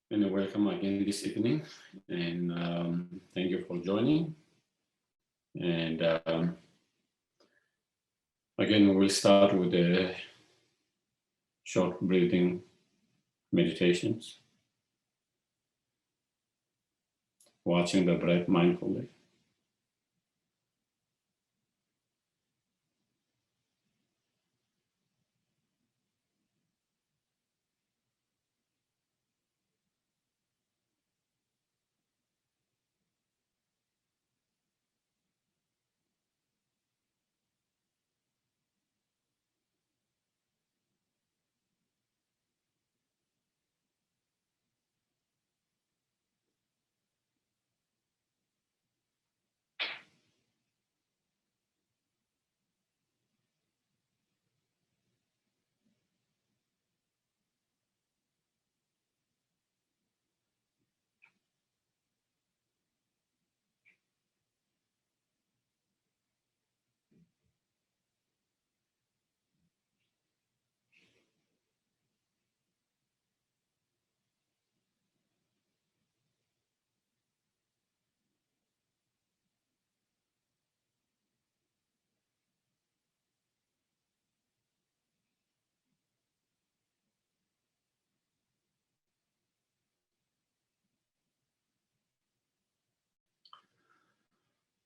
And welcome again this evening, and thank you for joining. And again, we'll start with the short breathing meditations, watching the breath mindfully.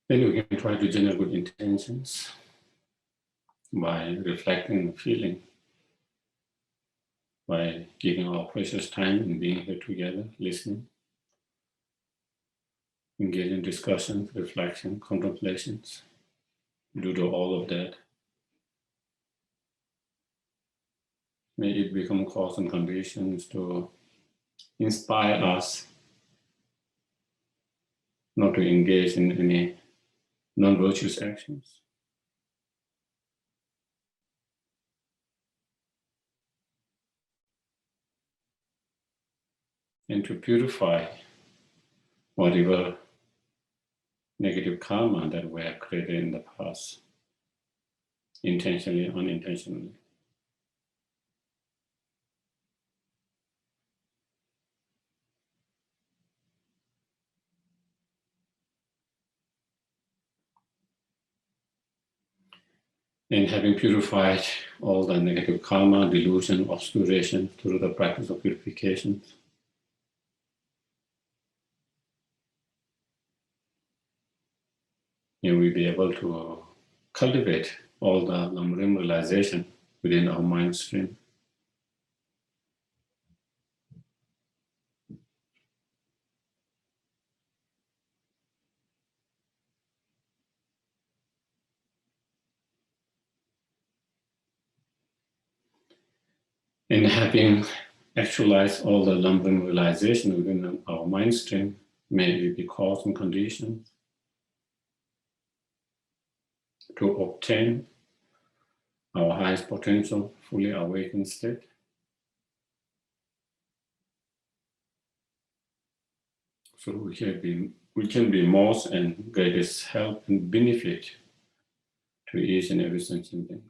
Then we can try to generate good intentions by reflecting and feeling, by giving our precious time and being here together, listening, engage in discussions, reflection, contemplations. Due to all of that, may it become cause and conditions to inspire us not to engage in any non-virtuous actions. And to purify whatever negative karma that we have created in the past, intentionally, unintentionally. And having purified all the negative karma, delusion, obscuration through the practice of purification, and we'll be able to cultivate all the Lamrim realization within our mind stream. And having actualized all the Lamrim realization within our mind stream, may it be cause and conditions to obtain our highest potential, fully awakened state. So we can be most and greatest help and benefit to each and every sentient being.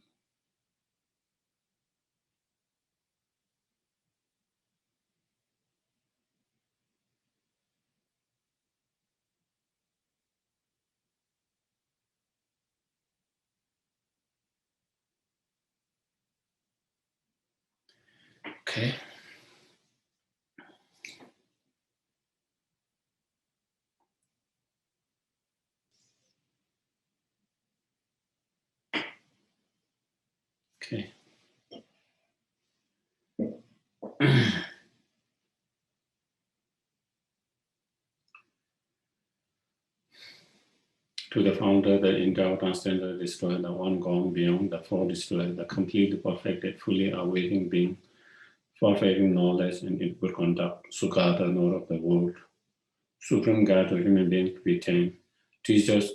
Okay. Okay. To the founder, the endowed, transcendent, destroyer, the one gone beyond, the four destroyer, the completely perfected, fully awakened being, perfecting knowledge and input conduct, Sukata, Lord of the world, supreme guide to human beings to be tamed, teachers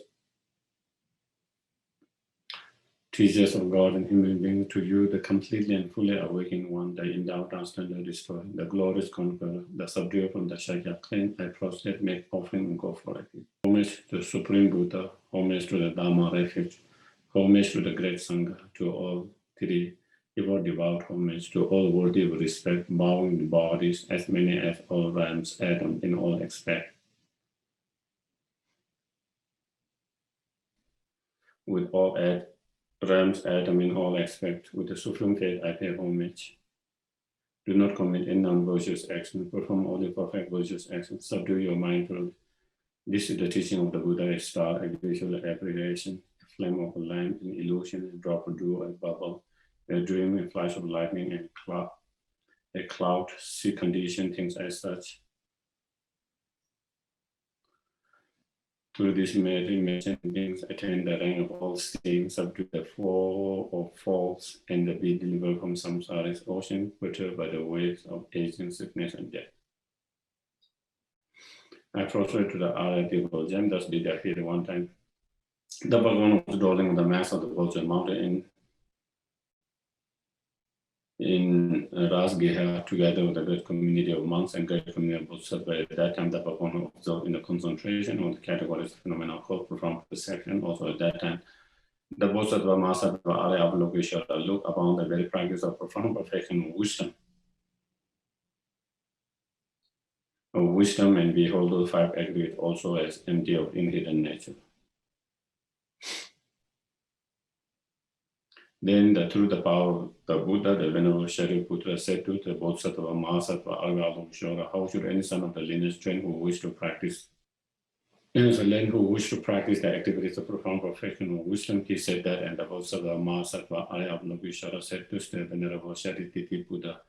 of God and human beings, to you, the completely and fully awakened one, the endowed, transcendent, destroyer, the glorious conqueror, the subduer from the Shakya clan, I prostrate, make offering, and go for it. Homage to the Supreme Buddha, homage to the Dharma refuge, homage to the great Sangha, to all three Devote devout homage to all worthy of respect, bowing the bodies, as many as all realms, atoms in all aspects. With all realms, atoms in all aspects, with the supreme faith, I pay homage. Do not commit any non-virtuous action, perform only perfect virtuous actions, subdue your mind to. This is the teaching of the Buddha: a star, a visual apprehension, a flame of a lamp, an illusion, a drop of dew, a bubble, a dream, a flash of lightning, and a cloud, see condition, things as such. Through this meditation, beings attain the rank of all seeing, subdue the flow of falls, and be delivered from samsara's ocean, perturbed by the waves of aging, sickness, and death. I prostrate to the archetypal gem, thus did I hear one time. The Bhagavan was dwelling on the mass of the Vulture Mountain in Rasgeha, together with a great community of monks and great community of Bodhisattvas. At that time, the Bhagavan observed in the concentration of the categories of phenomena called profound perception. Also at that time, the Bodhisattva Mahasattva Arya Avalokiteshvara look upon the very practice of profound perfection of wisdom and behold those five aggregates also as empty of inherent nature. Then, through the power of the Buddha, the Venerable Shariputra said to the Bodhisattva Mahasattva Arya Avalokiteshvara, how should any son of the lineage train who wish to practice the activities of profound perfection of wisdom? He said that, and the Bodhisattva Mahasattva Arya Avalokiteshvara said to the Venerable Shariputra,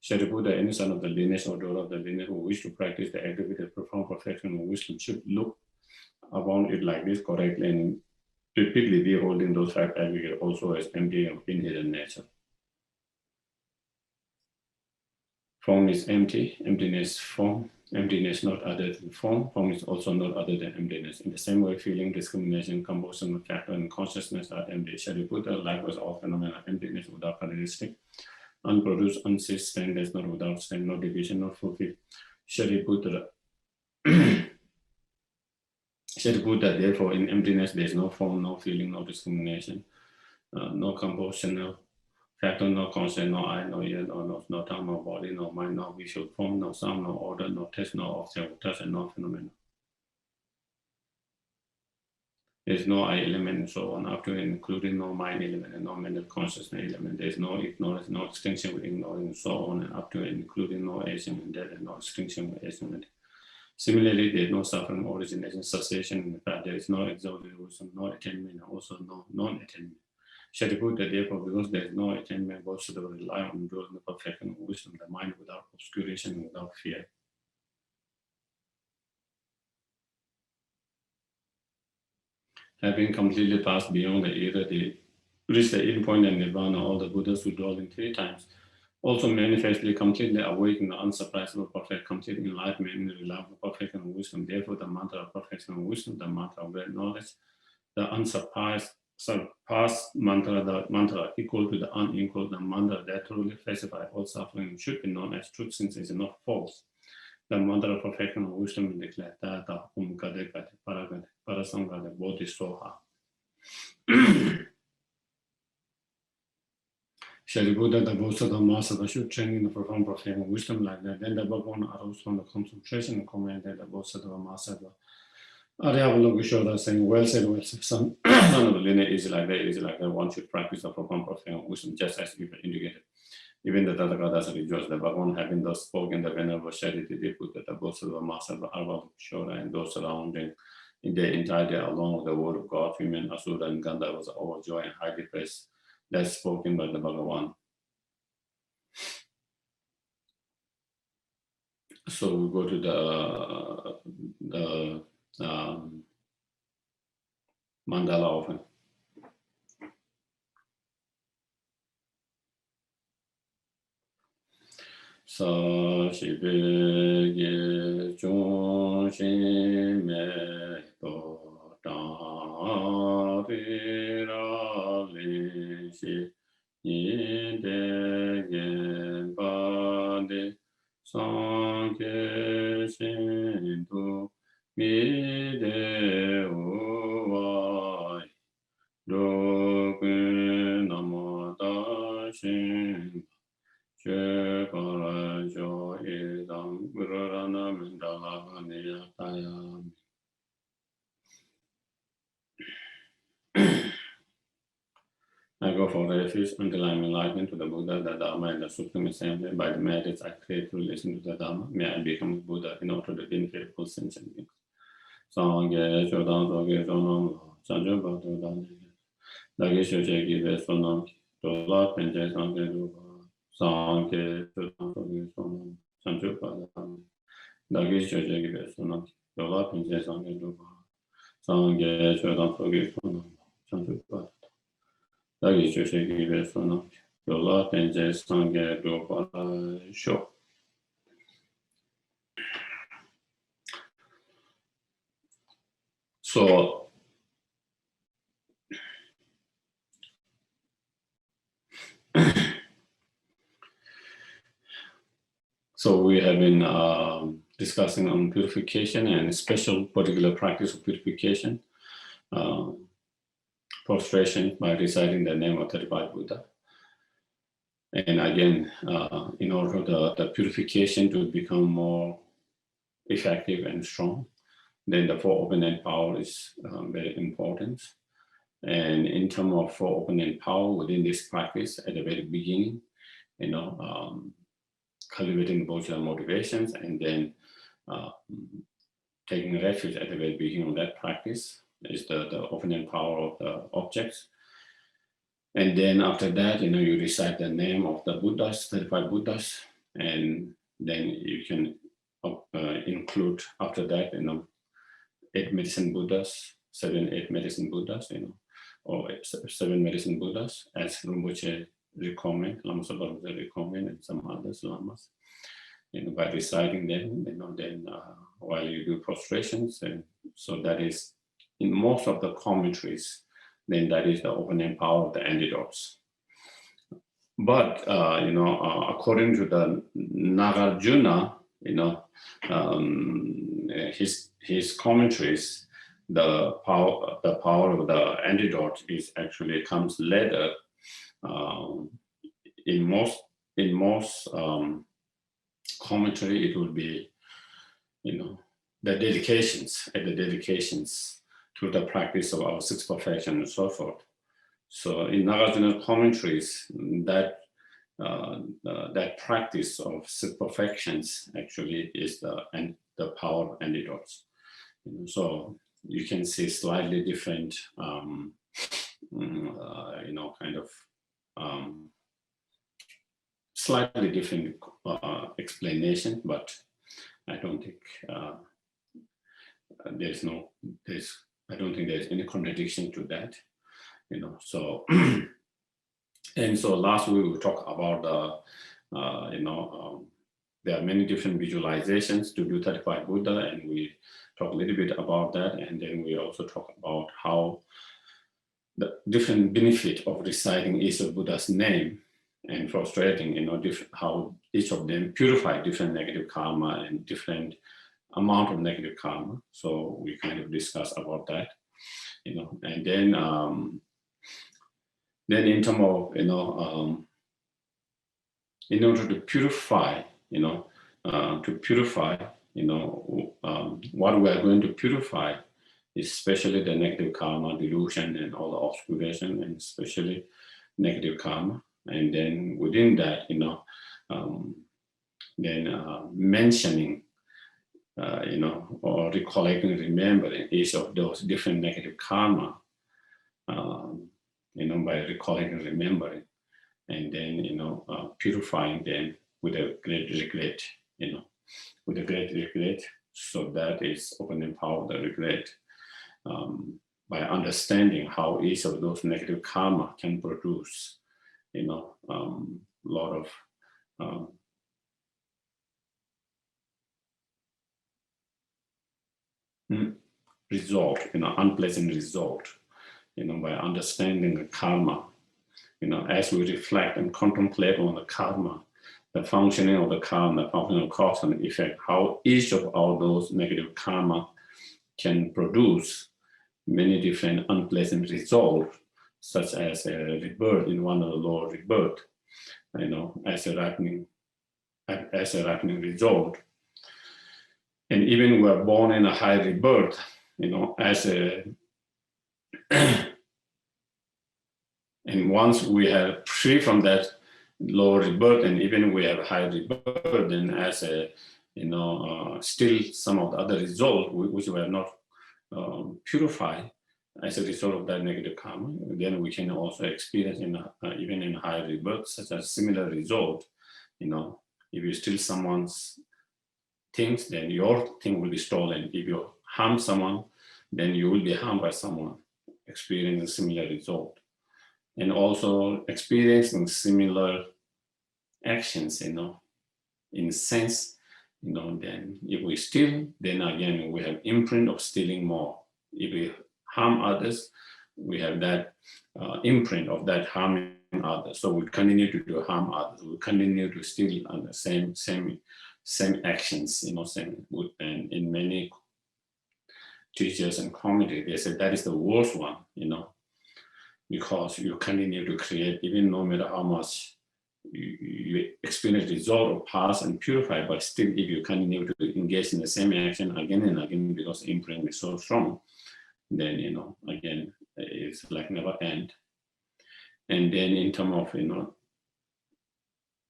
Shariputra, any son of the lineage or daughter of the lineage who wish to practice the activity of profound perfection of wisdom should look upon it like this correctly and repeatedly beholding those five aggregates also as empty of inherent nature. Form is empty, emptiness form, emptiness not other than form is also not other than emptiness. In the same way, feeling, discrimination, composition, factor, and consciousness are empty. Shariputra, likewise, all phenomena emptiness without characteristic, unproduced, unceased, stainless, not without stain, no division, not fulfilled. Shariputra, therefore, in emptiness, there is no form, no feeling, no discrimination, no composition, no factor, no conscience, no I, no ear, no nose, no tongue, no body, no mind, no visual form, no sound, no order, no taste, no object of touch, and no phenomenon. There is no I element and so on, up to and including no mind element and no mental consciousness element. There is no ignorance, no extinction with ignoring and so on, and up to and including no aging and death and no extinction with aging and death. Similarly, there is no suffering, origination, cessation in the path. There is no exalted wisdom, no attainment, and also no non-attainment. Shariputra, therefore, because there is no attainment, Bodhisattva rely on dwelling the perfection of wisdom, the mind without obscuration and without fear. Having completely passed beyond the era, they reach the end point and nirvana. All the Buddhas who dwell in 3 times also manifestly completely awaken the unsurpassable perfect, complete enlightenment in the reliable perfection of wisdom. Therefore, the mantra of perfection of wisdom, the mantra of great knowledge, the unsurpassed mantra, the mantra equal to the unequal, the mantra that truly pacifies all suffering should be known as truth, since it is not false. The mantra of perfection of wisdom is declared Tata Gade Paragade Parasangade Bodhisattva. Shariputra, the Bodhisattva Mahasattva should train in the profound perfection of wisdom like that. Then the Bhagavan arose from the concentration and commanded the Bodhisattva Mahasattva Arya Avalokiteshvara, saying, well said, son of the lineage, is like that, one should practice the profound perfection of wisdom, just as you indicated. Even the Tathagatas rejoiced. The Bhagavan, having thus spoken, the Venerable Shariputra, the Bodhisattva Mahasattva Arya Avalokiteshvara, and those surrounding in their entirety along with the word of God, human, Asura, and Gandha was overjoyed and highly praised. That's spoken by the Bhagavan. So we go to the mandala often. Sa shibe ye chung shin me to ta ri ra li shi yin de yen ba de sang ke shin tu mi de u wai do kun namo da Shin Chekara Jo Idam Gururana Mindala Niyatayam. I go for refuge until I am enlightened to the Buddha, the Dharma, and the Supreme Assembly. By the merits I create to listen to the Dharma, may I become Buddha in order to benefit full sentient beings. Sangye Chodan Soge Sonam Sanjo Bhakti Dani Dagi Shoche Gibe Sonam Dola Penje Sangye Rupa Sangye Chodan Soge Sonam Sanjo Bhakti Dani Dagi Shoche Gibe Sonam Dola Penje Sangye Rupa Sangye Chodan Soge Sonam Sanjo Bhakti Dagi Shoche Gibe Sonam Dola Penje Sangye Rupa Sho. So we have been discussing on purification and special particular practice of purification, prostration by reciting the name of 35 Buddha. And again, in order for the purification to become more effective and strong, then the four open-end power is very important. And in terms of four open-end power within this practice at the very beginning, cultivating the Bodhisattva motivations and then taking refuge at the very beginning of that practice is the open-end power of the objects. And then after that, you recite the name of the Buddhas, 35 Buddhas, and then you can include after that, 8 medicine Buddhas, 8 medicine Buddhas, or 7 medicine Buddhas, as Rinpoche recommend, Lama Zopa Rinpoche recommend, and some others lamas, by reciting them, then while you do prostrations, and so that is in most of the commentaries, then that is the open-end power of the antidotes. But according to the Nagarjuna, his commentaries, the power of the antidote is actually comes later. In most commentary, it would be, the dedications to the practice of our sixth perfection and so forth. So in Nagarjuna commentaries, that practice of six perfections actually is the power of antidotes. So you can see slightly different, slightly different explanation, but I don't think I don't think there's any contradiction to that, So and so last week we talked about there are many different visualizations to do 35 Buddha, and we talk a little bit about that, and then we also talk about how the different benefit of reciting each of Buddha's name and prostrating, how each of them purify different negative karma and different amount of negative karma. So we kind of discuss about that, and then in terms of, in order to purify, what we are going to purify, especially the negative karma, delusion, and all the obscuration, and especially negative karma. And then within that, mentioning, or recollecting, remembering each of those different negative karma, by recollecting, remembering, and then, purifying them with a great regret, with a great regret. So that is opening power of the regret, by understanding how each of those negative karma can produce, a lot of result, unpleasant result, by understanding the karma, as we reflect and contemplate on the karma, the functioning of the karma, the functioning of cause and effect, how each of all those negative karma can produce many different unpleasant results, such as a rebirth in one of the lower rebirth, as a ripening result. And even we are born in a high rebirth, as a and once we are free from that low rebirth, and even we have high rebirth, then as a still some of the other results which were not purified as a result of that negative karma, then we can also experience even in high rebirth such a similar result. If you steal someone's things, then your thing will be stolen. If you harm someone, then you will be harmed by someone, experiencing a similar result. And also experiencing similar actions, in sense, then if we steal, then again, we have imprint of stealing more. If we harm others, we have that imprint of that harming others. So we continue to do harm others. We continue to steal on the same actions, and in many teachers and community, they say that is the worst one, because you continue to create, even no matter how much you experience the result of pass and purify, but still if you continue to engage in the same action again and again because imprint is so strong, then again it's like never end. And then in terms of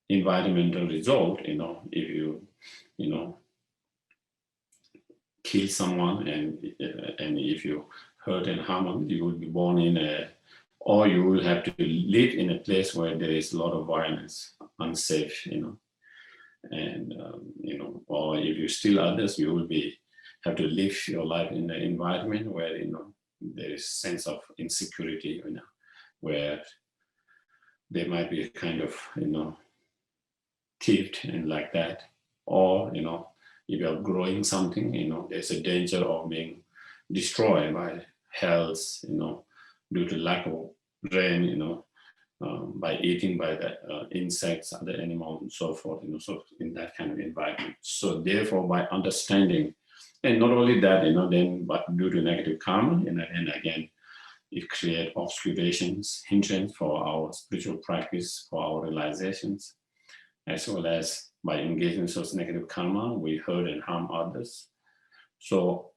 environmental result, if you kill someone and if you hurt and harm them, you will be born in or you will have to live in a place where there is a lot of violence, unsafe, and or if you steal others, you will have to live your life in an environment where there is sense of insecurity, where there might be a kind of thief and like that, or if you are growing something, there's a danger of being destroyed by health, due to lack of rain, by eating by the insects, other animals, and so forth, so in that kind of environment. So therefore, by understanding, and not only that, then but due to negative karma, and again, it creates obscurations, hindrance for our spiritual practice, for our realizations, as well as by engaging in such negative karma, we hurt and harm others. So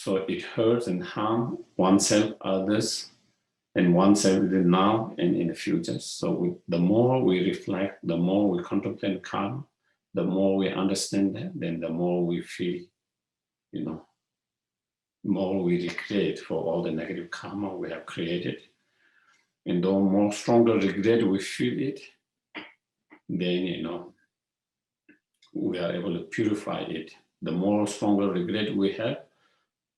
it hurts and harms oneself, others, and oneself now and in the future. So the more we reflect, the more we contemplate karma, the more we understand that, then the more we feel, more we regret for all the negative karma we have created. And the more stronger regret we feel it, then, we are able to purify it. The more stronger regret we have,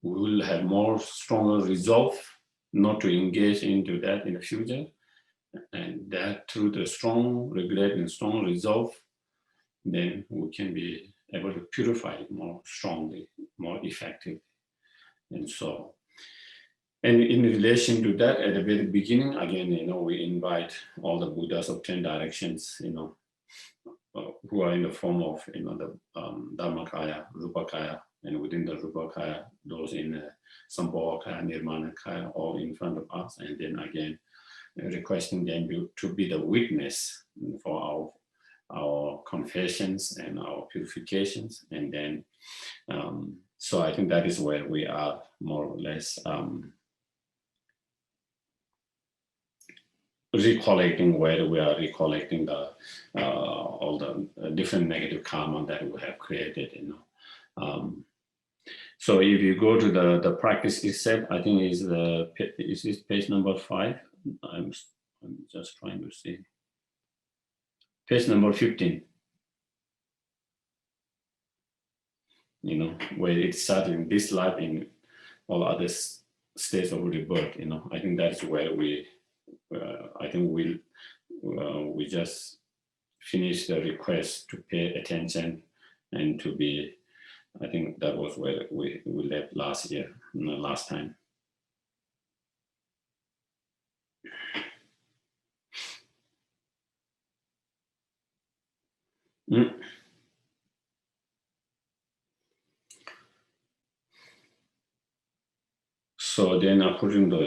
we will have more stronger resolve not to engage into that in the future. And that through the strong regret and strong resolve, then we can be able to purify it more strongly, more effectively. And so, and in relation to that, at the very beginning, again, we invite all the Buddhas of 10 directions, who are in the form of, the Dharmakaya, Rupakaya, and within the Rupakaya, those in Sambhogakaya, Nirmanakaya, all in front of us, and then again, requesting them to be the witness for our confessions and our purifications. And then, so I think that is where we are more or less recollecting, where we are recollecting all the different negative karma that we have created, So if you go to the practice itself, I think is this page number 5? I'm just trying to see. Page number 15. Where it started in this life, in all other states of rebirth. I think that's where we just finished the request to pay attention and to be. I think that was where we left last year, last time. So then according to,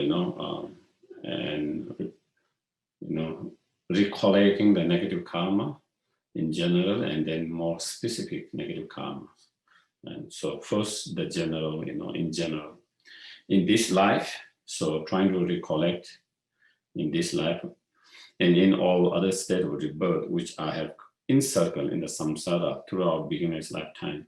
recollecting the negative karma in general, and then more specific negative karma. And so first the general, in general. In this life, so trying to recollect in this life and in all other states of rebirth, which I have encircled in the samsara throughout beginner's lifetime,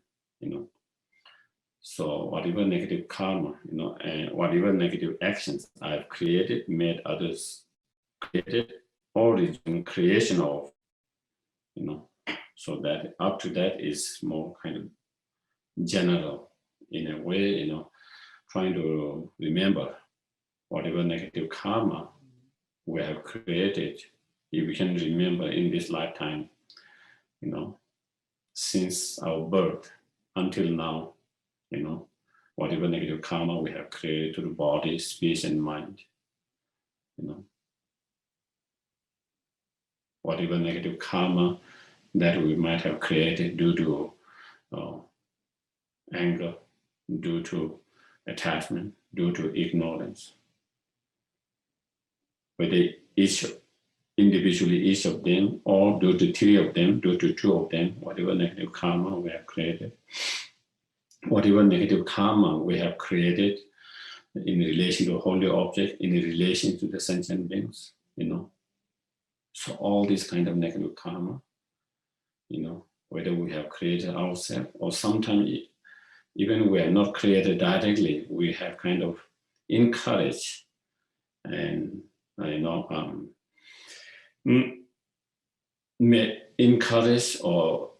So whatever negative karma, and whatever negative actions I've created, made others created, origin, creation of, so that up to that is more kind of general in a way, trying to remember whatever negative karma we have created. If we can remember in this lifetime, since our birth until now, whatever negative karma we have created through body, speech, and mind, whatever negative karma that we might have created due to anger, due to attachment, due to ignorance, whether individually each of them, or due to three of them, due to two of them, whatever negative karma we have created, whatever negative karma we have created in relation to a holy object, in relation to the sentient beings, So all these kind of negative karma, whether we have created ourselves, or sometimes even we are not created directly, we have kind of encouraged and, may encourage or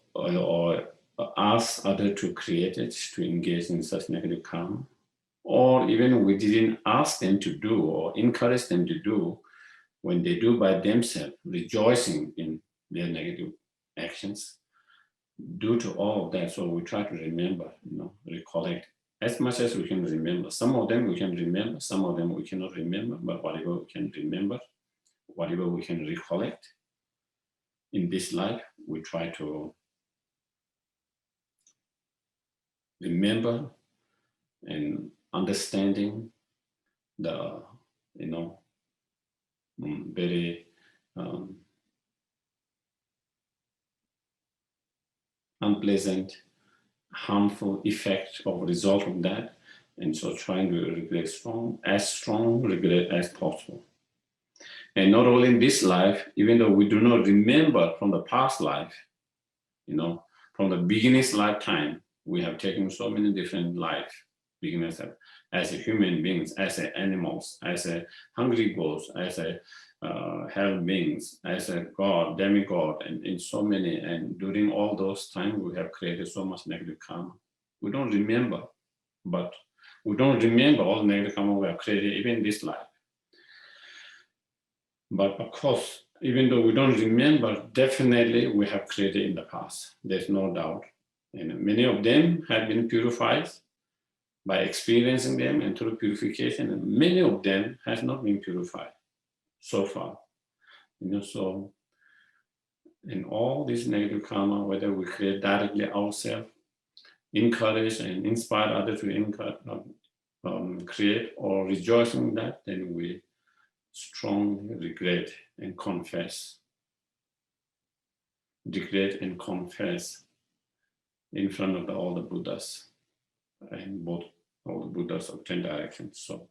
ask others to create it, to engage in such negative karma. Or even we didn't ask them to do or encourage them to do, when they do by themselves, rejoicing in their negative actions. Due to all of that, so we try to remember, recollect as much as we can remember. Some of them we can remember, some of them we cannot remember, but whatever we can remember, whatever we can recollect in this life, we try to remember and understanding the, very unpleasant, harmful effect of result of that, and so trying to regret strong regret as possible. And not only in this life, even though we do not remember from the past life, from the beginner's lifetime, we have taken so many different life, beginners as a human beings, as animals, as a hungry ghosts, as a hell beings, as a god, demigod, and in so many, and during all those times we have created so much negative karma. We don't remember, but we don't remember all the negative karma we have created even in this life. But of course, even though we don't remember, definitely we have created in the past. There's no doubt. And many of them have been purified by experiencing them and through purification, and many of them has not been purified so far. So in all this negative karma, whether we create directly ourselves, encourage and inspire others to create, or rejoice in that, then we strongly regret and confess. Regret and confess in front of all the Buddhas, and all the Buddhas of 10 directions. So,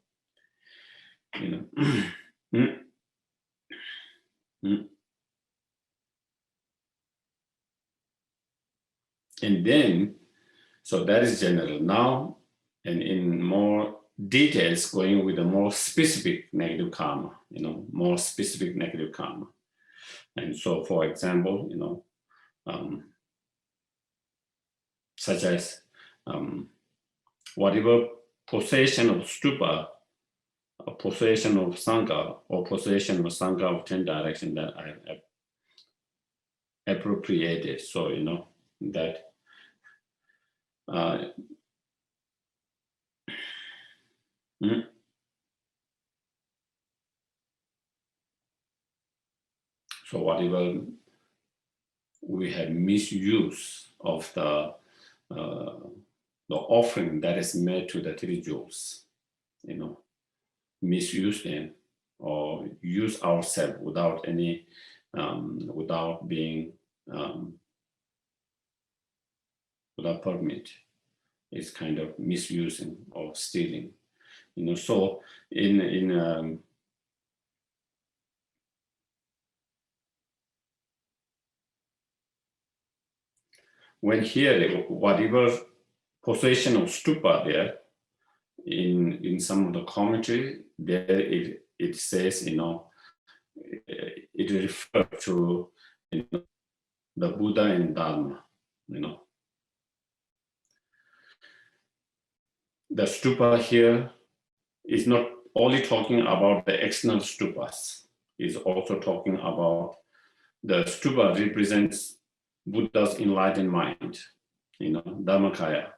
And then, so that is general. Now, and in more details, going with a more specific negative karma, more specific negative karma. And so, for example, such as whatever possession of stupa, or possession of sangha, or possession of sangha of 10 directions that I have appropriated. So, that so whatever we have misuse of the offering that is made to the 3 jewels, misuse them or use ourselves without any without being without permit. It's kind of misusing or stealing, So in when here, whatever possession of stupa there, in some of the commentary, there it says, it refers to the Buddha and Dharma, The stupa here is not only talking about the external stupas, it's also talking about the stupa represents Buddha's enlightened mind, Dhammakaya,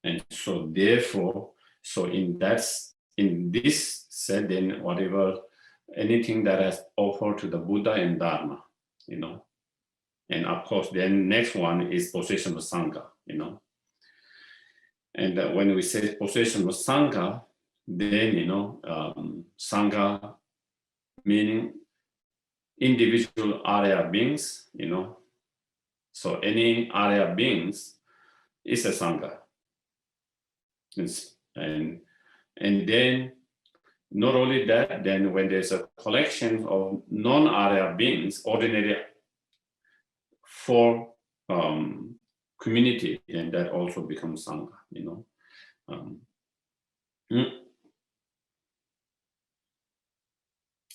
and so therefore, in this set, then whatever, anything that has offered to the Buddha and Dharma, and of course, then next one is possession of Sangha, And when we say possession of Sangha, then, Sangha meaning individual Arya beings, So any Arya beings is a Sangha. And then not only that, then when there's a collection of non-Arya beings, ordinary for community, and that also becomes Sangha,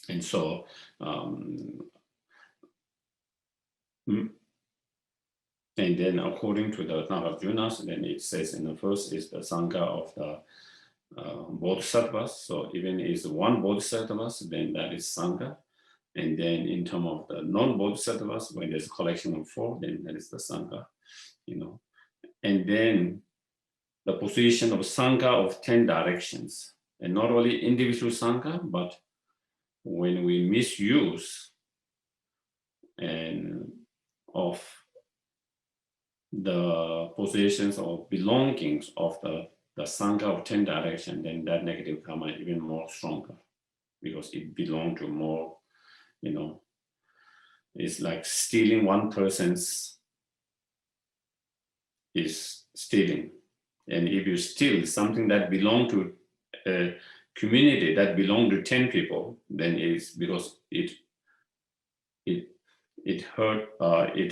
And so, and then according to the Nagarjunas, then it says in the first is the Sangha of the Bodhisattvas. So even is one Bodhisattvas, then that is Sangha. And then in terms of the non-Bodhisattvas, when there's a collection of 4, then that is the Sangha, And then the position of Sangha of 10 directions. And not only individual Sangha, but when we misuse and of the positions or belongings of the Sangha of 10 directions, then that negative karma is even more stronger because it belongs to more, it's like stealing one person's is stealing. And if you steal something that belongs to a community that belongs to 10 people, then it's because it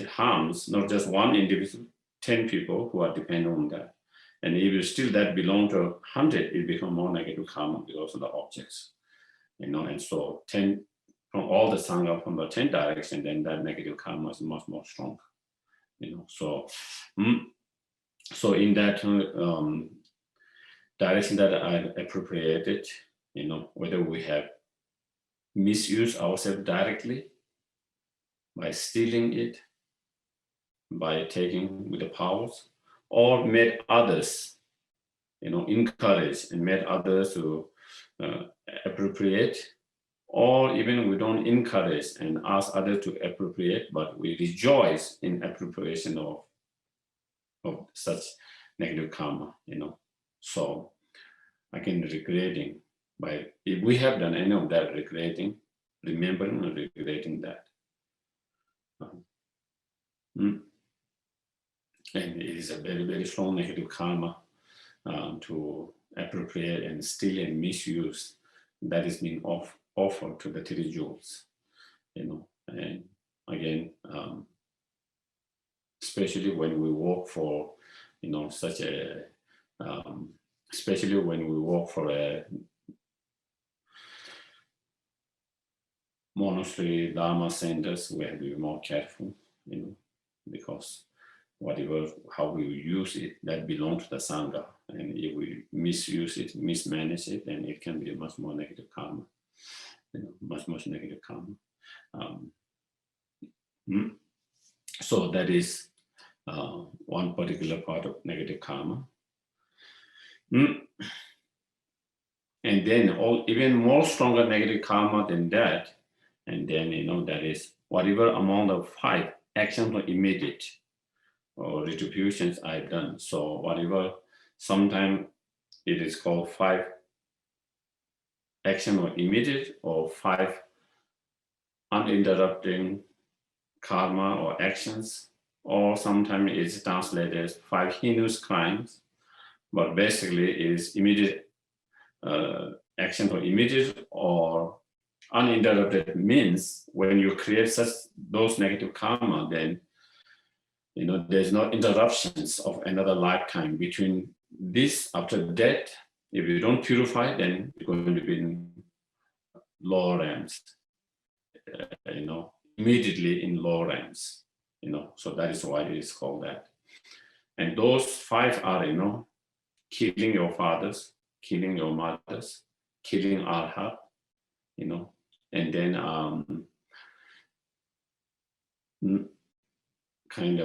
harms not just one individual, 10 people who are dependent on that. And if you steal that belong to 100, it becomes more negative karma because of the objects, And so 10 from all the Sangha from the 10 direction, then that negative karma is much more strong, So, so in that direction that I appropriated, whether we have misused ourselves directly by stealing it, by taking with the powers, or made others, encourage and made others to appropriate, or even we don't encourage and ask others to appropriate, but we rejoice in appropriation of such negative karma, So again, regretting, if we have done any of that regretting, remembering and regretting that. And it is a very, very strong negative karma to appropriate and steal and misuse that is being offered to the 3 jewels, And again, especially when we work for, such a, especially when we work for a monastery, Dharma centers, we have to be more careful, because how we use it, that belongs to the Sangha. And if we misuse it, mismanage it, then it can be a much more negative karma, much negative karma. So that is one particular part of negative karma. And then even more stronger negative karma than that, and then, that is whatever amount of 5 actions or immediate or retributions I've done. So whatever, sometimes it is called 5 action or immediate, or 5 uninterrupting karma or actions, or sometimes it's translated as 5 heinous crimes, but basically is immediate action or immediate or uninterrupted means when you create those negative karma, then there's no interruptions of another lifetime between this after death. If you don't purify, then you're going to be in lower realms, immediately in lower realms, so that is why it is called that. And those 5 are, killing your fathers, killing your mothers, killing arhat, and then trying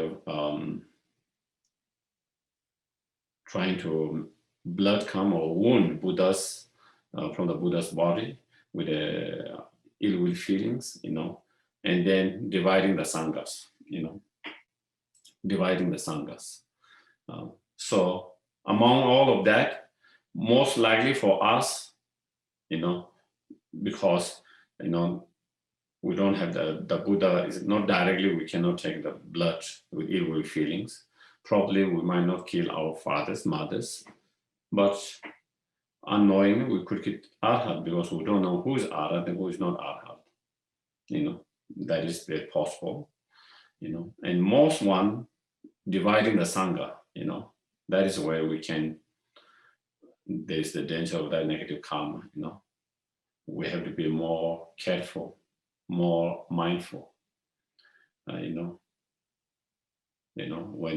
to blood come or wound Buddhas from the Buddha's body with ill will feelings, and then dividing the sanghas, dividing the sanghas. So among all of that, most likely for us, because we don't have the Buddha is not directly, we cannot take the blood with ill will feelings. Probably we might not kill our fathers, mothers, but unknowingly we could kill arhat because we don't know who is arhat and who is not arhat. That is very possible. And most one dividing the sangha, that is where we can. There's the danger of that negative karma. We have to be more careful, more mindful. When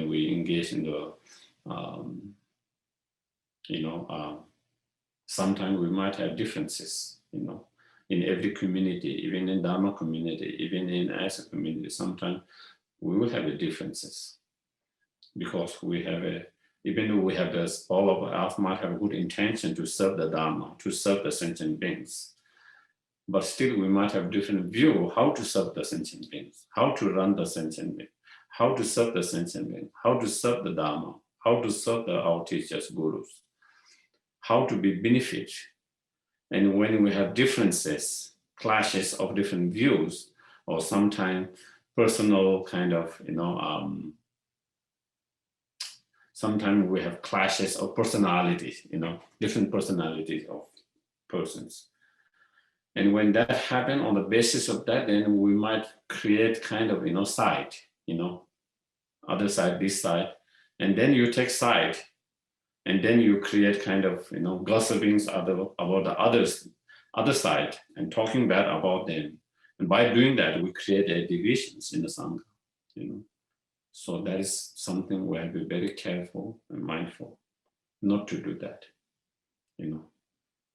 we engage in the, sometimes we might have differences, in every community, even in Dharma community, even in Asa community, sometimes we will have differences because we have even though we have this, all of us might have a good intention to serve the Dharma, to serve the sentient beings, but still we might have different view how to serve the sentient beings, how to run the sentient beings, how to serve the sentient being, how to serve the Dharma, how to serve our teachers, gurus, how to be benefit. And when we have differences, clashes of different views, or sometimes personal kind of, sometimes we have clashes of personalities, different personalities of persons. And when that happens, on the basis of that, then we might create kind of, side, other side, this side, and then you take side, and then you create kind of, gossipings about the other side and talking bad about them. And by doing that, we create divisions in the Sangha, So that is something we have to be very careful and mindful not to do that,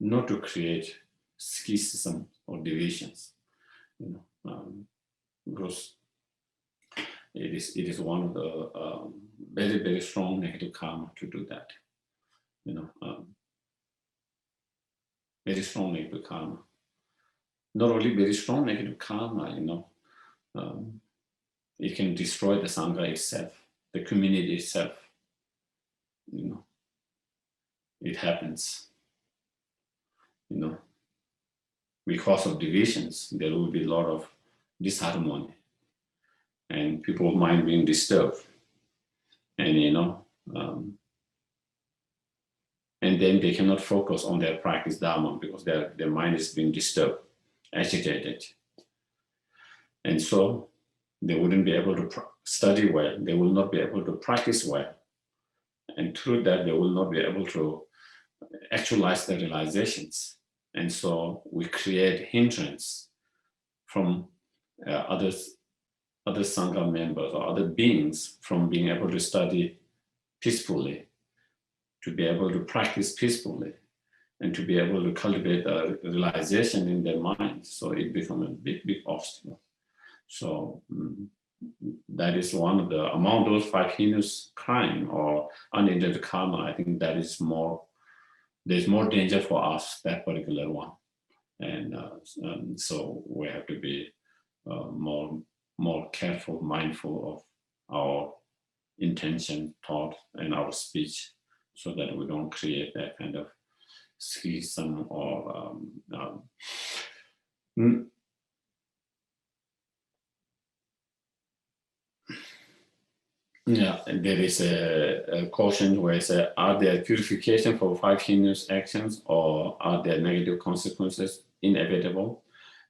not to create schism or divisions, because it is one of the very, very strong negative karma to do that, very strong negative karma. Not only very strong negative karma, it can destroy the Sangha itself, the community itself, it happens, because of divisions, there will be a lot of disharmony and people's mind being disturbed. And, and then they cannot focus on their practice Dharma because their mind is being disturbed, agitated. And so they wouldn't be able to study well. They will not be able to practice well. And through that, they will not be able to actualize their realizations. And so we create hindrance from other Sangha members or other beings from being able to study peacefully, to be able to practice peacefully, and to be able to cultivate a realization in their minds. So it becomes a big, big obstacle. So that is one of the, among those 5 heinous crime or unintended karma, I think that is more, there's more danger for us, that particular one. And so we have to be more careful, mindful of our intention, thought, and our speech, so that we don't create that kind of schism or Yeah, there is a caution where it says, are there purification for 5 heinous actions, or are there negative consequences inevitable?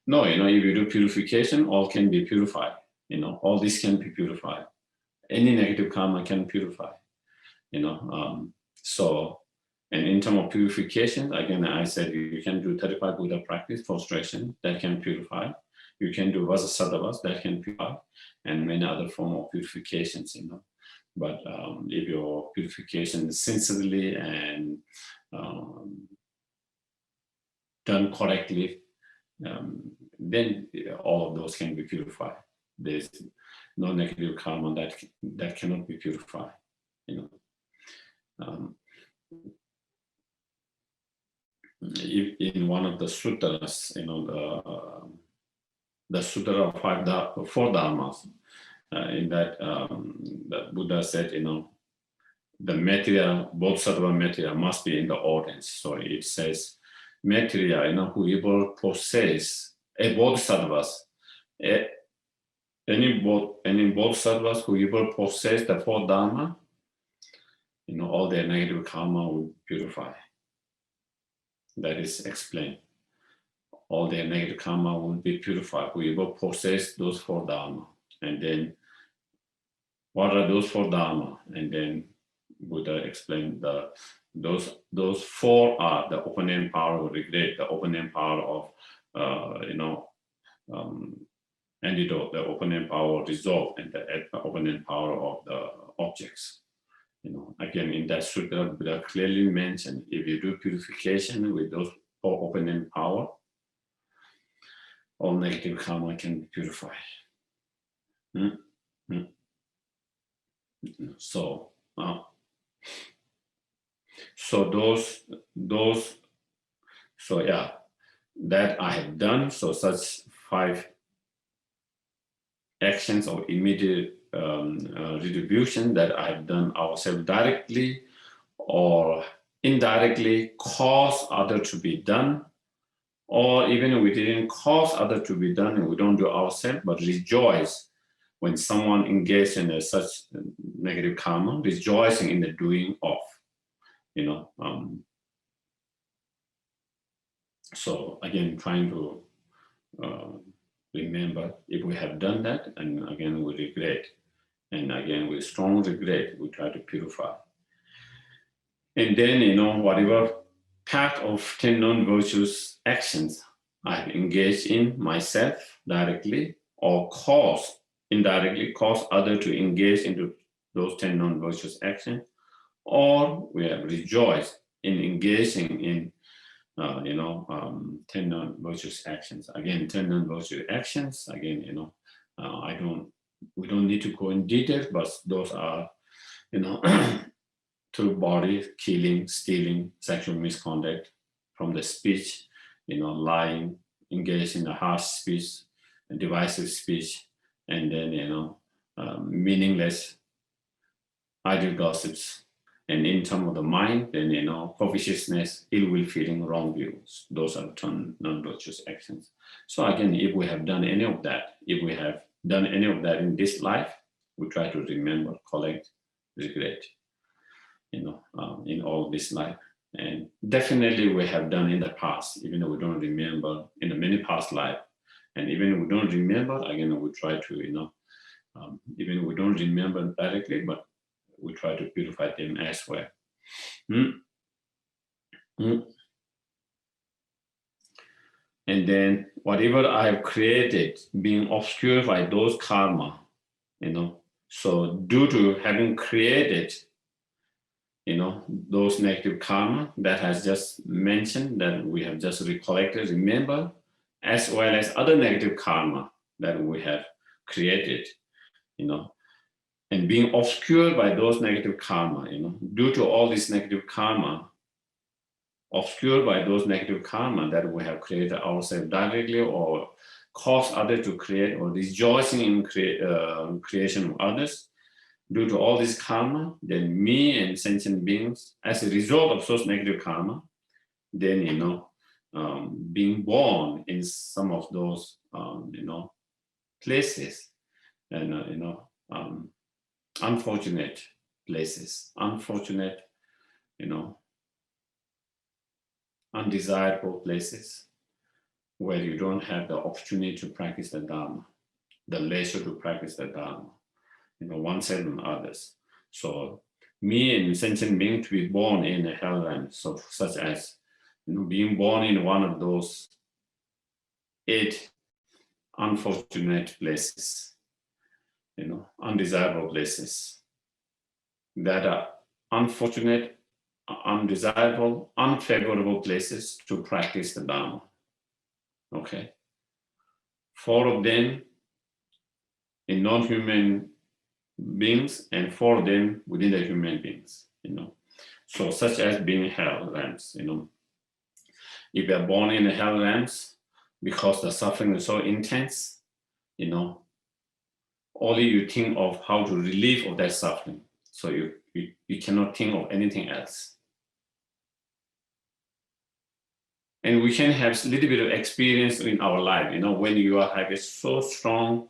No, if you do purification, all can be purified. All this can be purified. Any negative karma can purify. So, and in terms of purification, again, I said you can do 35 Buddha practice, prostration, that can purify. You can do Bodhisattvas, that can purify, and many other forms of purifications, But if your purification is sincerely and done correctly, then all of those can be purified. There's no negative karma that cannot be purified. In one of the sutras, the sutra of 4 dharmas, in that the Buddha said, the material, Bodhisattva material must be in the audience. So it says, material, whoever possess a Bodhisattvas, any Bodhisattvas whoever possess the 4 dharma, all their negative karma will purify. That is explained. All their negative karma will be purified. Whoever possess those 4 dharma. And then, what are those 4 dharma? And then Buddha explained those 4 are the opponent power of regret, the opponent power of antidote, the opponent power of resolve, and the opponent power of the objects. Again, in that sutra, Buddha clearly mentioned, if you do purification with those 4 opponent power, all negative karma can be purified. So that I have done. So such 5 actions of immediate retribution that I have done ourselves directly or indirectly cause other to be done, or even if we didn't cause other to be done and we don't do ourselves, but rejoice when someone engages in such negative karma, rejoicing in the doing of, So again, trying to remember if we have done that, and again we regret, and again with strong regret, we try to purify. And then, whatever path of 10 non-virtuous actions I've engaged in myself directly or indirectly cause others to engage into those 10 non-virtuous actions, or we have rejoiced in engaging in 10 non-virtuous actions. Again, 10 non-virtuous actions, again, we don't need to go in detail, but those are, through body, killing, stealing, sexual misconduct, from the speech, lying, engaged in a harsh speech, divisive speech, and then, meaningless idle gossips. And in terms of the mind, then, covetousness, ill will feeling, wrong views. Those are 10 non-virtuous actions. So again, if we have done any of that, in this life, we try to remember, collect, regret, in all this life. And definitely we have done in the past, even though we don't remember in the many past life. And even if we don't remember, again, we try to, even if we don't remember directly, but we try to purify them as well. And then whatever I have created being obscured by those karma, so due to having created, those negative karma that has just mentioned, that we have just recollected, remember, as well as other negative karma that we have created, and being obscured by those negative karma, due to all this negative karma, obscured by those negative karma that we have created ourselves directly or cause others to create, or rejoicing in creation of others, due to all this karma, then me and sentient beings, as a result of those negative karma, then, being born in some of those, places, and, unfortunate places, unfortunate, undesirable places where you don't have the opportunity to practice the Dharma, the leisure to practice the Dharma, oneself and others. So me and sentient being to be born in a hell realm, so such as being born in one of those 8 unfortunate places, undesirable places that are unfortunate, undesirable, unfavorable places to practice the Dharma. Okay, 4 of them in non-human beings and 4 of them within the human beings, So such as being hell realms, If you are born in the hell realms, because the suffering is so intense, only you think of how to relieve of that suffering. So you cannot think of anything else. And we can have a little bit of experience in our life, when you are having so strong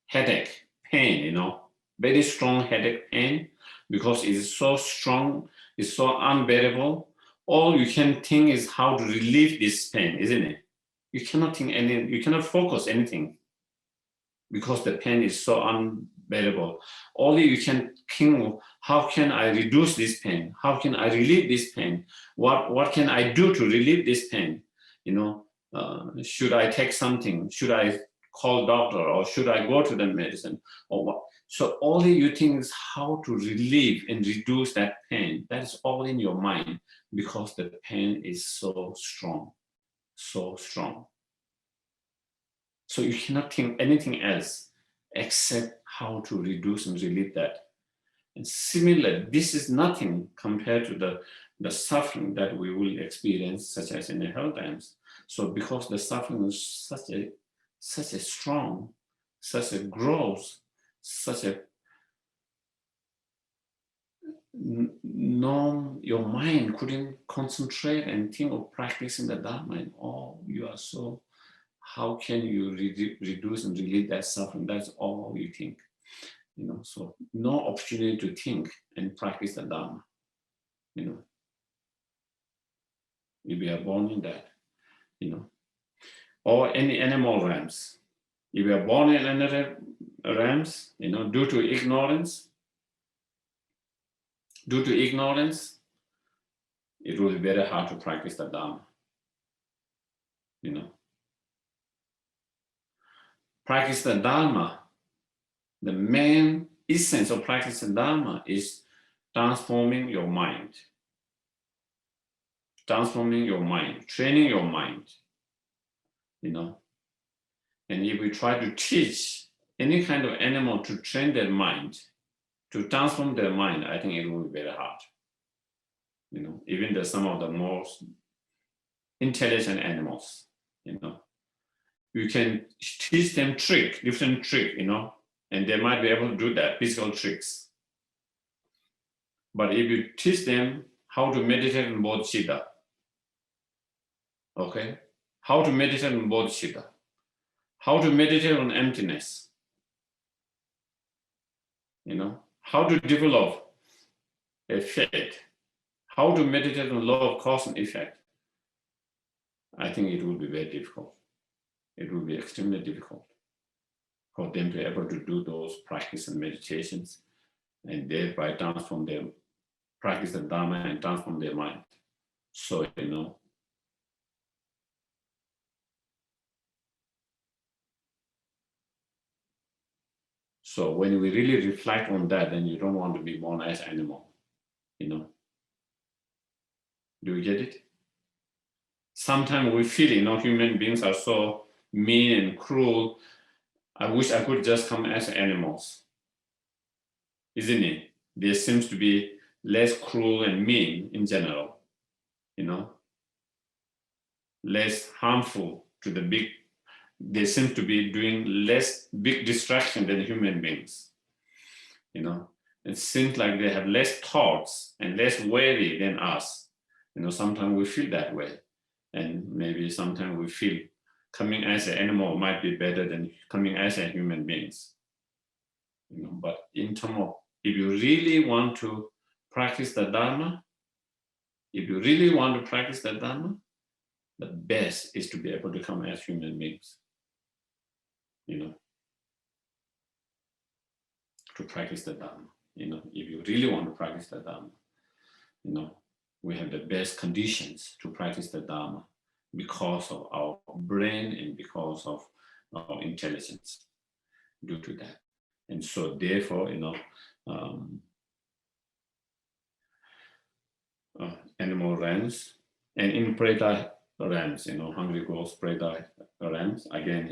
headache, pain, very strong headache pain, because it's so strong, it's so unbearable. All you can think is how to relieve this pain, isn't it? You cannot think you cannot focus anything because the pain is so unbearable. Only you can think, how can I reduce this pain? How can I relieve this pain? What can I do to relieve this pain? Should I take something? Should I call doctor, or should I go to the medicine, or what? So only you think is how to relieve and reduce that pain. That is all in your mind, because the pain is so strong, so strong. So you cannot think anything else except how to reduce and relieve that. And similar, this is nothing compared to the suffering that we will experience, such as in the hell times. So because the suffering is such a strong, such a gross, such a your mind couldn't concentrate and think of practicing the Dharma, and you are so, how can you reduce and relieve that suffering? That's all you think, so no opportunity to think and practice the Dharma, if you are born in that, or any animal realms. If you are born in any realms, due to ignorance, it will be very hard to practice the Dharma, Practice the Dharma, the main essence of practicing Dharma is transforming your mind, training your mind, And if we try to teach any kind of animal to train their mind, to transform their mind, I think it will be very hard. Even some of the most intelligent animals, you can teach them different trick, and they might be able to do that, physical tricks. But if you teach them how to meditate on Bodhisattva, okay? How to meditate on Bodhisattva, how to meditate on emptiness, how to develop a faith, how to meditate on law of cause and effect. I think it will be very difficult. It will be extremely difficult for them to be able to do those practice and meditations, and thereby practice the Dharma and transform their mind. So, So when we really reflect on that, then you don't want to be born as animal, Do you get it? Sometimes we feel, human beings are so mean and cruel. I wish I could just come as animals, isn't it? There seems to be less cruel and mean in general, less harmful to the big. They seem to be doing less big distraction than human beings, It seems like they have less thoughts and less worry than us. Sometimes we feel that way, and maybe sometimes we feel coming as an animal might be better than coming as a human beings. But in terms of if you really want to practice the Dharma, the best is to be able to come as human beings, to practice the Dharma. If you really want to practice the Dharma, we have the best conditions to practice the Dharma because of our brain and because of our intelligence due to that. And so therefore, animal realms and in preta realms, hungry ghost preta realms, again,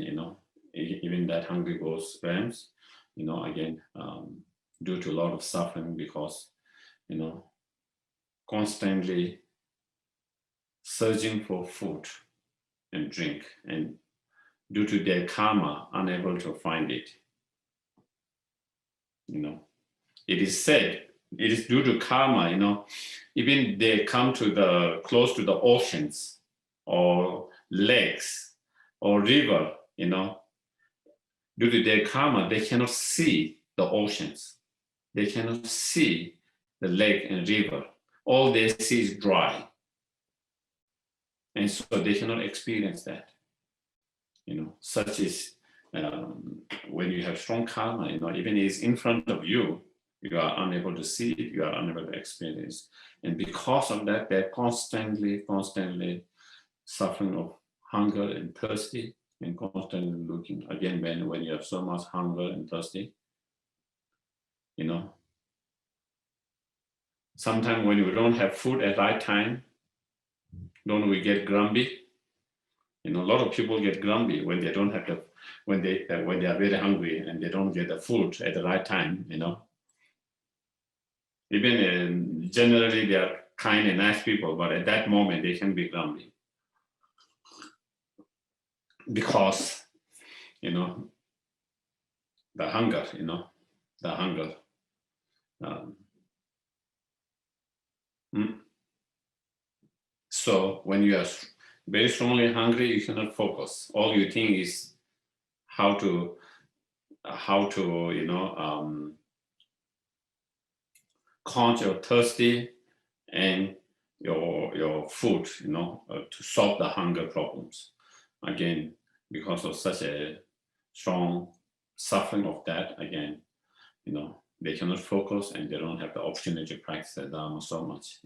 even that hungry ghost realms, again, due to a lot of suffering because, constantly searching for food and drink, and due to their karma, unable to find it. It is said, it is due to karma, even they come to close to the oceans or lakes or river, due to their karma, they cannot see the oceans. They cannot see the lake and river. All they see is dry. And so they cannot experience that. Such is when you have strong karma, even it's in front of you, you are unable to see it, you are unable to experience. And because of that, they're constantly suffering of hunger and thirsty, and constantly looking. Again, when you have so much hunger and thirsty, sometimes when you don't have food at the right time, don't we get grumpy? A lot of people get grumpy when they don't have when they are very hungry and they don't get the food at the right time. Even generally they are kind and nice people, but at that moment they can be grumpy because the hunger. So when you are very strongly hungry, you cannot focus. All you think is how to quench your thirsty and your food, to solve the hunger problems. Again, because of such a strong suffering of that, again, they cannot focus and they don't have the opportunity to practice the Dharma so much,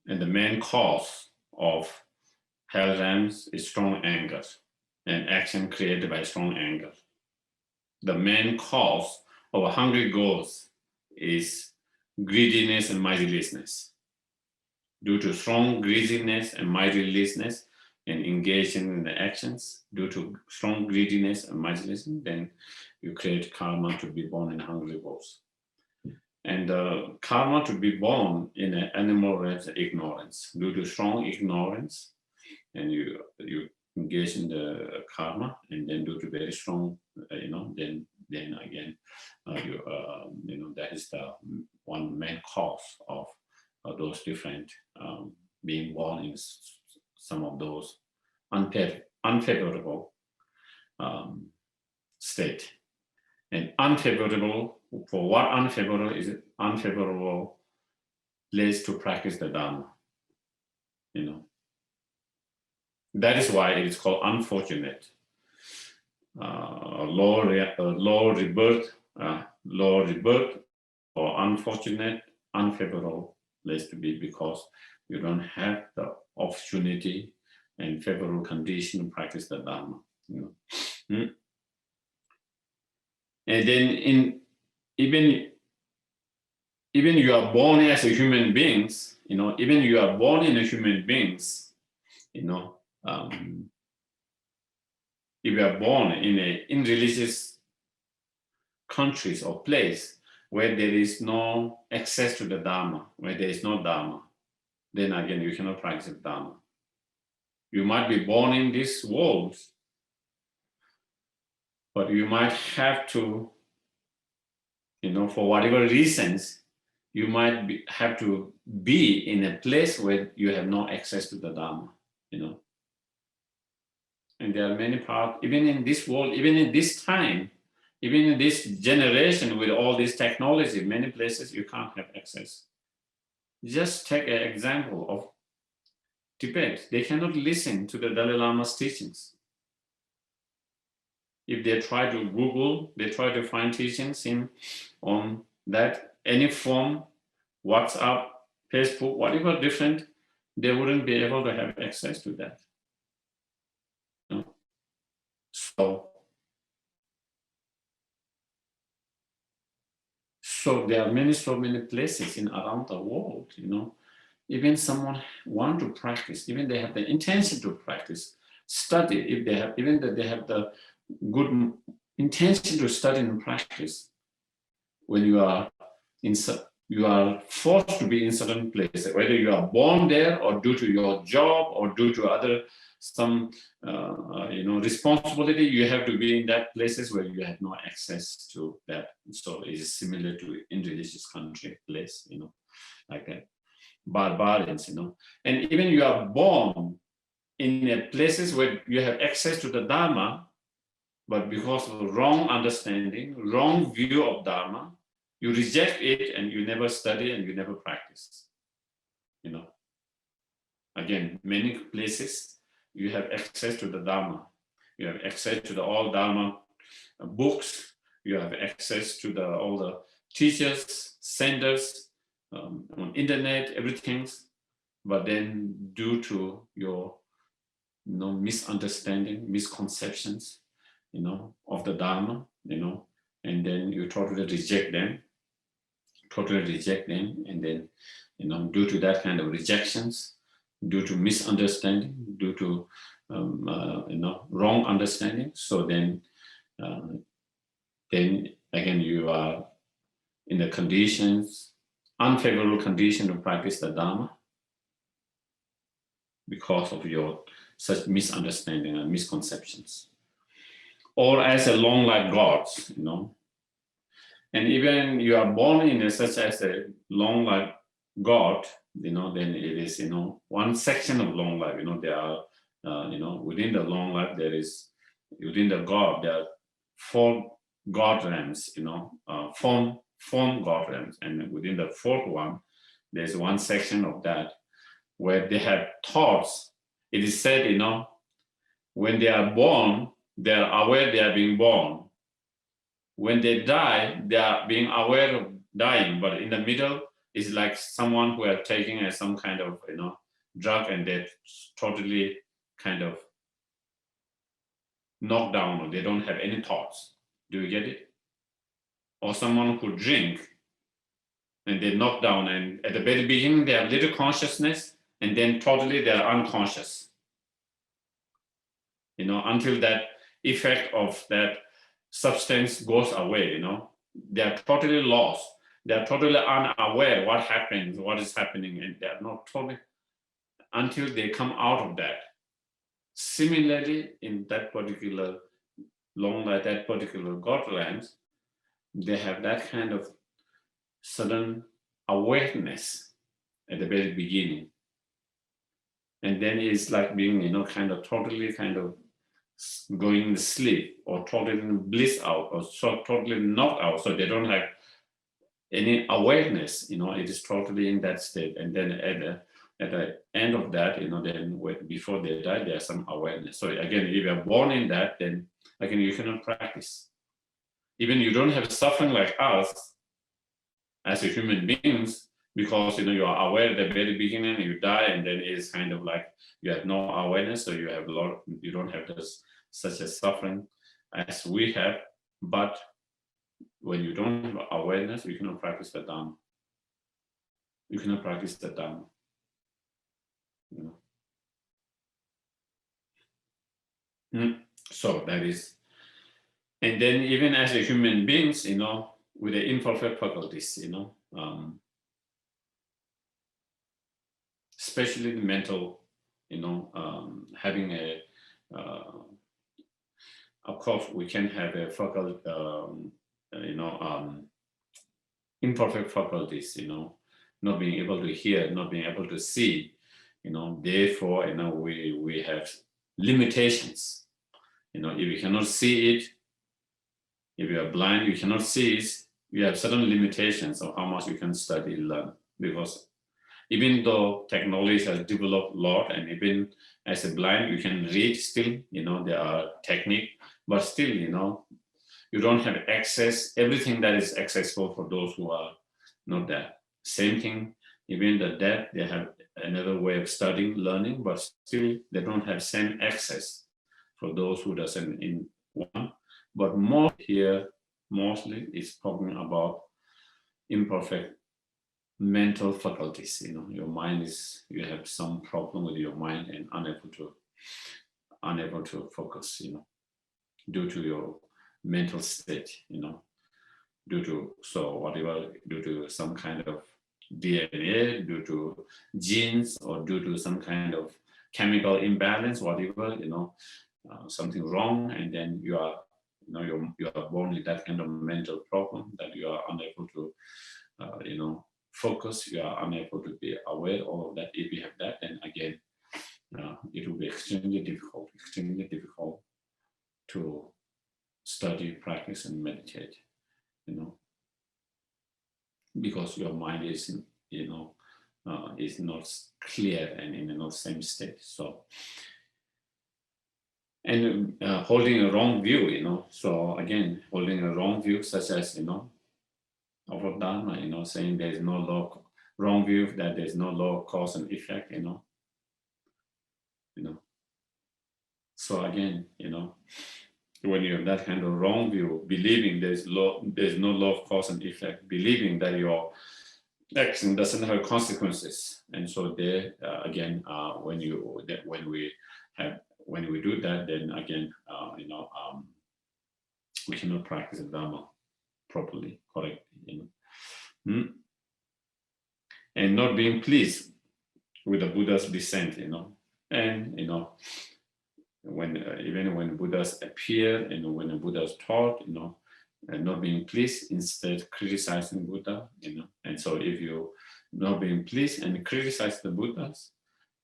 And the main cause of hell realms is strong anger and action created by strong anger. The main cause of a hungry ghost is greediness and miserliness. Due to strong greediness and miserliness and engaging in the actions, due to strong greediness and miserliness, then you create karma to be born in hungry ghosts. And karma to be born in an animal realm, ignorance. Due to strong ignorance, and you engage in the karma, and then due to very strong, then again, that is the one main cause of those different being born in some of those unfavorable state. And unfavorable, for what unfavorable is it? Unfavorable place to practice the Dharma. That is why it is called unfortunate. Low rebirth, or unfortunate, unfavorable place to be, because you don't have the opportunity and favorable condition to practice the Dharma. And then even you are born as a human beings, even you are born in a human beings, if you are born in religious countries or place where there is no access to the Dharma, where there is no Dharma, then again you cannot practice the Dharma. You might be born in this world, but you might have to, for whatever reasons, you might have to be in a place where you have no access to the Dharma, And there are many parts, even in this world, even in this time, Even in this generation with all this technology, many places you can't have access. Just take an example of Tibet. They cannot listen to the Dalai Lama's teachings. If they try to Google, they try to find teachings on that, any form, WhatsApp, Facebook, whatever different, they wouldn't be able to have access to that. You know? So there are so many places around the world, you know. Even someone want to practice, even they have the intention to practice, study, if they have, even that they have the good intention to study and practice, when you are forced to be in certain places, whether you are born there or due to your job or due to other responsibility, you have to be in that places where you have no access to that. So it is similar to in religious country place, you know, like that. Barbarians, you know, and even you are born in places where you have access to the Dharma, but because of wrong understanding, wrong view of Dharma, you reject it and you never study and you never practice. You know, again, many places you have access to the Dharma, you have access to all Dharma books, you have access to all the teachers, centers, on internet, everything, but then due to your misunderstanding, misconceptions, you know, of the Dharma, you know, and then you totally reject them, and then, you know, due to that kind of rejections, due to misunderstanding, due to wrong understanding, so then again you are in the conditions, unfavorable condition to practice the Dharma because of your such misunderstanding and misconceptions. Or as a long life gods, you know. And even you are born in such as a long life God, you know, then it is, you know, one section of long life, you know, there are, you know, within the long life, there is, within the God, there are 4 God realms, you know, form God realms. And within the 4th one, there's one section of that where they have thoughts. It is said, you know, when they are born, they are aware they are being born. When they die, they are being aware of dying, but in the middle is like someone who are taking some kind of, you know, drug and they're totally kind of knocked down, or they don't have any thoughts. Do you get it? Or someone who drink and they knock down, and at the very beginning they have little consciousness, and then totally they are unconscious. You know, until that effect of that substance goes away, you know, they are totally lost. They are totally unaware what happens, what is happening, and they are not totally until they come out of that. Similarly, in that particular long life, that particular Godlands, they have that kind of sudden awareness at the very beginning. And then it's like being, you know, kind of totally kind of going to sleep or totally bliss out or so totally knocked out. So they don't have any awareness, you know, it is totally in that state. And then at the end of that, you know, then before they die, there's some awareness. So again, if you're born in that, then again, you cannot practice. Even you don't have suffering like us as a human beings, because, you know, you are aware at the very beginning and you die, and then it's kind of like you have no awareness, so you have you don't have such a suffering as we have. But when you don't have awareness, you cannot practice the Dharma. You cannot practice the Dharma. You know? So that is, and then even as a human beings, you know, with the imperfect faculties, you know, especially the mental, you know, having a, of course, we can have a faculty, you know, imperfect faculties, you know, not being able to hear, not being able to see, you know, therefore, you know, we have limitations. You know, if we cannot see it, If you are blind, you cannot see it. You have certain limitations of how much you can study, learn, because even though technology has developed a lot, and even as a blind, you can read still, there are techniques, but still, you don't have access, everything that is accessible for those who are not deaf. Same thing, even the deaf, they have another way of studying, learning, but still they don't have same access for those who doesn't in one. But more here, mostly is talking about imperfect mental faculties. Your mind is, you have some problem with your mind and unable to focus, due to your mental state, due to some kind of DNA, due to genes, or due to some kind of chemical imbalance, whatever, something wrong, and then you are born with that kind of mental problem that you are unable to, focus, you are unable to be aware of that. If you have that, then again, it will be extremely difficult to study, practice, and meditate, because your mind is, is not clear and in the same state. So, and holding a wrong view, so again, holding a wrong view, such as, of Dharma, saying there is no law, wrong view that there is no law of cause and effect, So again, when you have that kind of wrong view, believing there's no law of cause and effect, believing that your action doesn't have consequences, and so there again, when we do that, then again, we cannot practice the Dharma properly, correctly, and not being pleased with the Buddha's descent, and when even when Buddhas appear, when the Buddhas taught, and not being pleased, instead criticizing Buddha, and so if you not being pleased and criticize the Buddhas,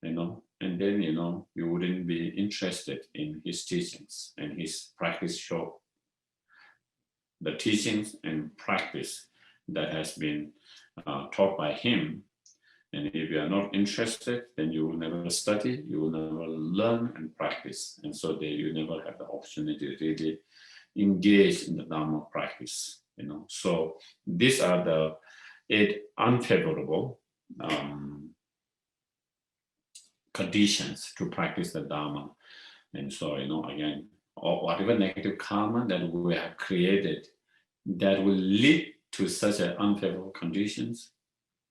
and then you wouldn't be interested in his teachings and his practice. Show the teachings and practice that has been taught by him. And if you are not interested, then you will never study, you will never learn and practice. And so there you never have the opportunity to really engage in the Dharma practice. So these are the 8 unfavorable conditions to practice the Dharma. And so, again, or whatever negative karma that we have created that will lead to such an unfavorable conditions.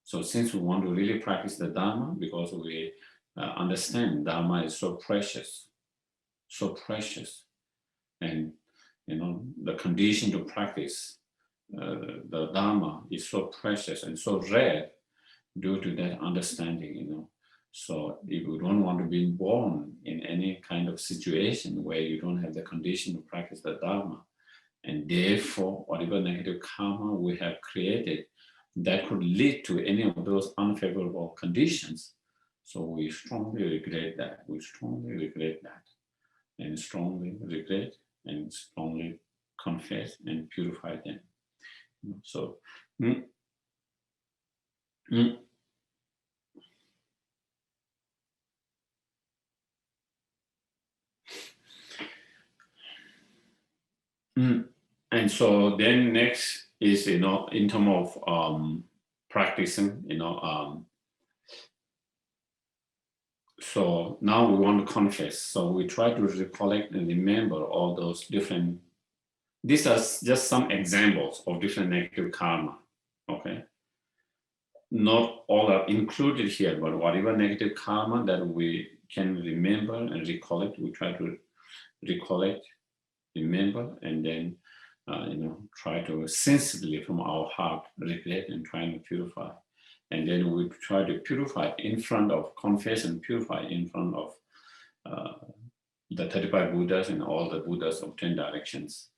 So since we want to really practice the Dharma, because we understand Dharma is so precious, and the condition to practice the Dharma is so precious and so rare due to that understanding, So if you don't want to be born in any kind of situation where you don't have the condition to practice the Dharma, and therefore whatever negative karma we have created that could lead to any of those unfavorable conditions. So we strongly regret that. And strongly regret and strongly confess and purify them. So, and so then next is, in terms of practicing, so now we want to confess. So we try to recollect and remember all those different, these are just some examples of different negative karma, okay? Not all are included here, but whatever negative karma that we can remember and recollect, we try to recollect, remember, and then try to sincerely from our heart regret and try to purify. And then we try to purify in front of, confess and purify in front of the 35 Buddhas and all the Buddhas of 10 directions.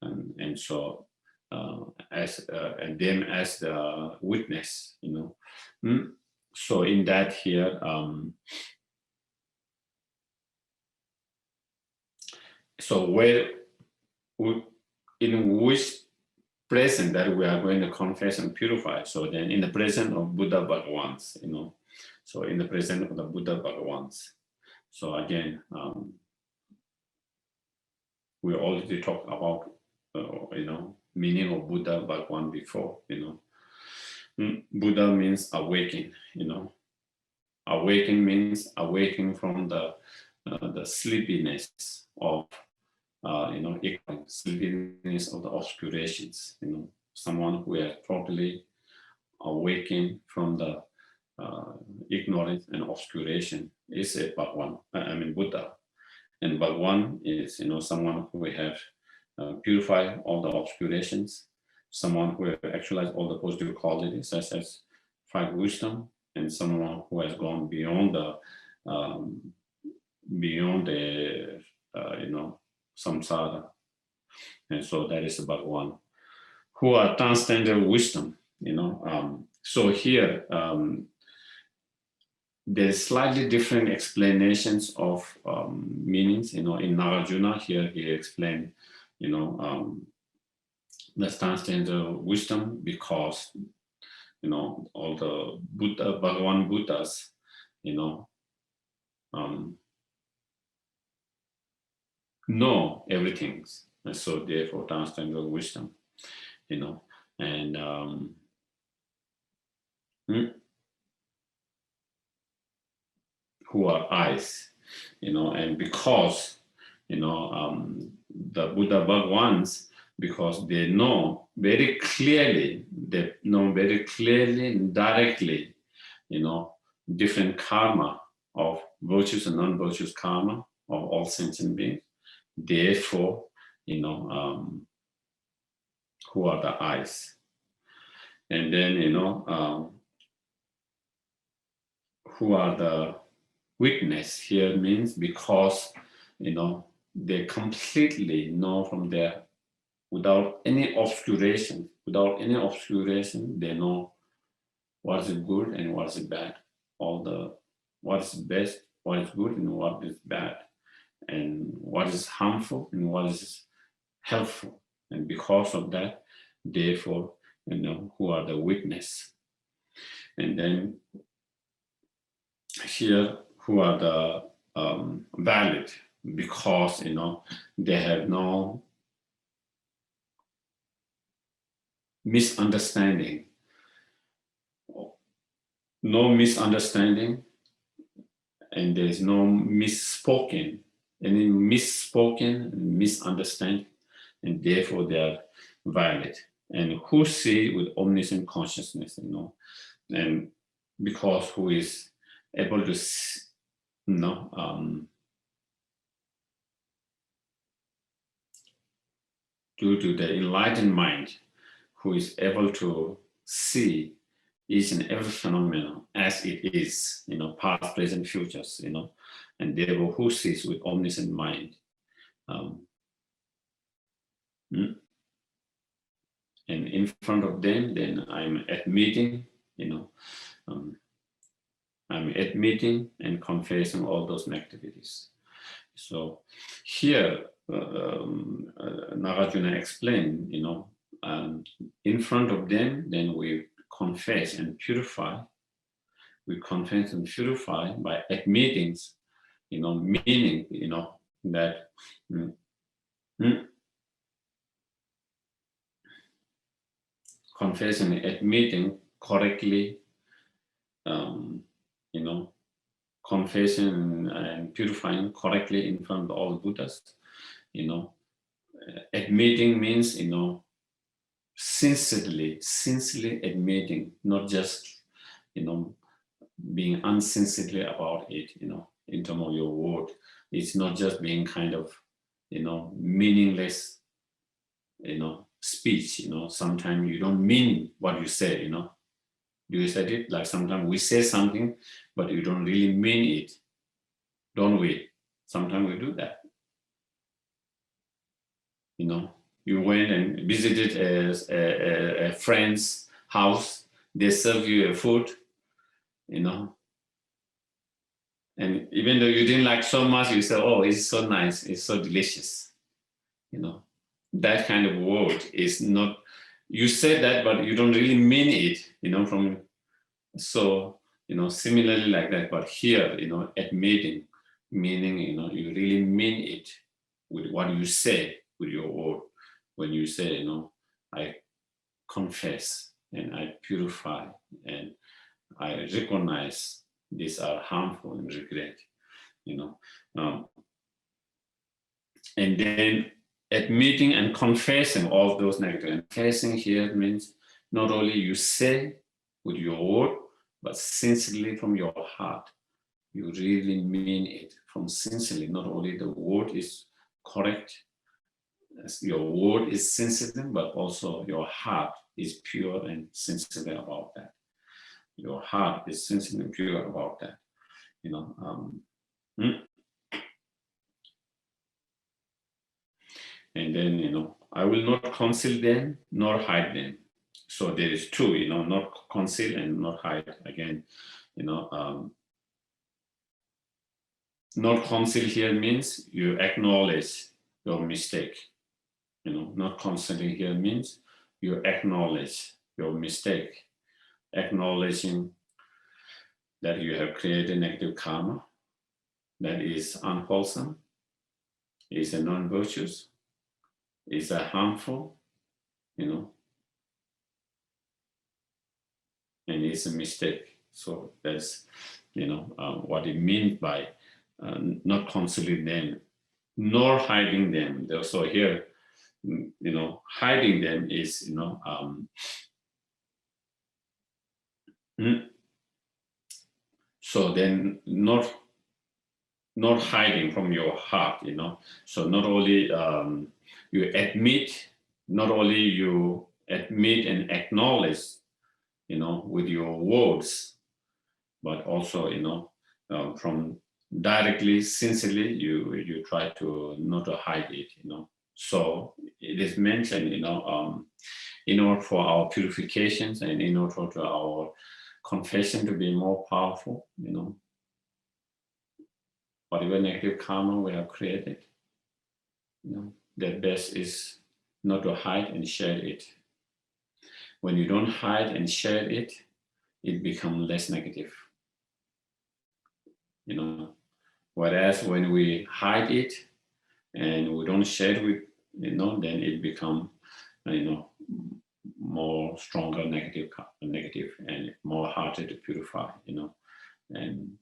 And so and them as the witness, So in that here, so where in which present that we are going to confess and purify. So then in the presence of Buddha Bhagavans, so in the presence of the Buddha Bhagavans. So again, we already talked about, meaning of Buddha Bhagavan before, Buddha means awaken, Awaken means awaking from the sleepiness of, sleepiness of the obscurations, someone who has totally awakened from the ignorance and obscuration is a Bhagavan, Buddha. And Bhagavan is, someone who have purified all the obscurations, someone who have actualized all the positive qualities, such as five wisdom, and someone who has gone beyond the samsara. And so that is about one who are transcendental wisdom, so here there's slightly different explanations of meanings, in Nagarjuna here he explained, the transcendental wisdom because all the Bhagavan Buddhas, know everything, and so therefore transcendental wisdom, and who are eyes, and because the Buddha Bhagavans, because they know very clearly and directly, different karma of virtues and non-virtuous karma of all sentient beings. Therefore, who are the eyes. And then, who are the witness here means because, they completely know from there without any obscuration, they know what is good and what is bad, what is best, what is good and what is bad, and what is harmful and what is helpful. And because of that, therefore, who are the witness. And then here, who are the valid, because, they have no misunderstanding, and there's no any misunderstanding, and therefore they are valid. And who see with omniscient consciousness, and because who is able to, due to the enlightened mind, who is able to see each and every phenomenon as it is, past, present, futures, and therefore who sees with omniscient mind. And in front of them, then I'm admitting, I'm admitting and confessing all those activities. So here, Nagarjuna explained, in front of them, then we confess and purify. We confess and purify by admitting, meaning, that confessing and admitting correctly, confessing and purifying correctly in front of all Buddhas, admitting means, sincerely admitting, not just, being unsincerely about it, in terms of your word. It's not just being kind of, meaningless, speech, sometimes you don't mean what you say, Do you say it? Like sometimes we say something, but you don't really mean it, don't we? Sometimes we do that. You went and visited a friend's house, they serve you a food, and even though you didn't like so much, you say, oh, it's so nice, it's so delicious, that kind of word is not, you said that, but you don't really mean it, so, similarly like that, but here, admitting, meaning, you really mean it with what you say, with your word. When you say, I confess and I purify and I recognize these are harmful and regret, and then admitting and confessing all of those negative. And confessing here means not only you say with your word, but sincerely from your heart. You really mean it from sincerely. Not only the word is correct, as your word is sincere, but also your heart is pure and sincere about that. Your heart is sincere and pure about that. And then, I will not conceal them nor hide them. So there is two, not conceal and not hide. Again, not conceal here means you acknowledge your mistake. Not concealing here means you acknowledge your mistake, acknowledging that you have created negative karma that is unwholesome, is a non-virtuous, is a harmful, and it's a mistake. So that's, what it means by not concealing them, nor hiding them. So here, hiding them is, so then not hiding from your heart, So not only you admit, and acknowledge, with your words, but also, from directly, sincerely, you try to not to hide it, So it is mentioned, in order for our purifications and in order for our confession to be more powerful, whatever negative karma we have created, the best is not to hide and share it. When you don't hide and share it, it becomes less negative. Whereas when we hide it and we don't share it with, then it becomes, more stronger negative and more harder to purify, And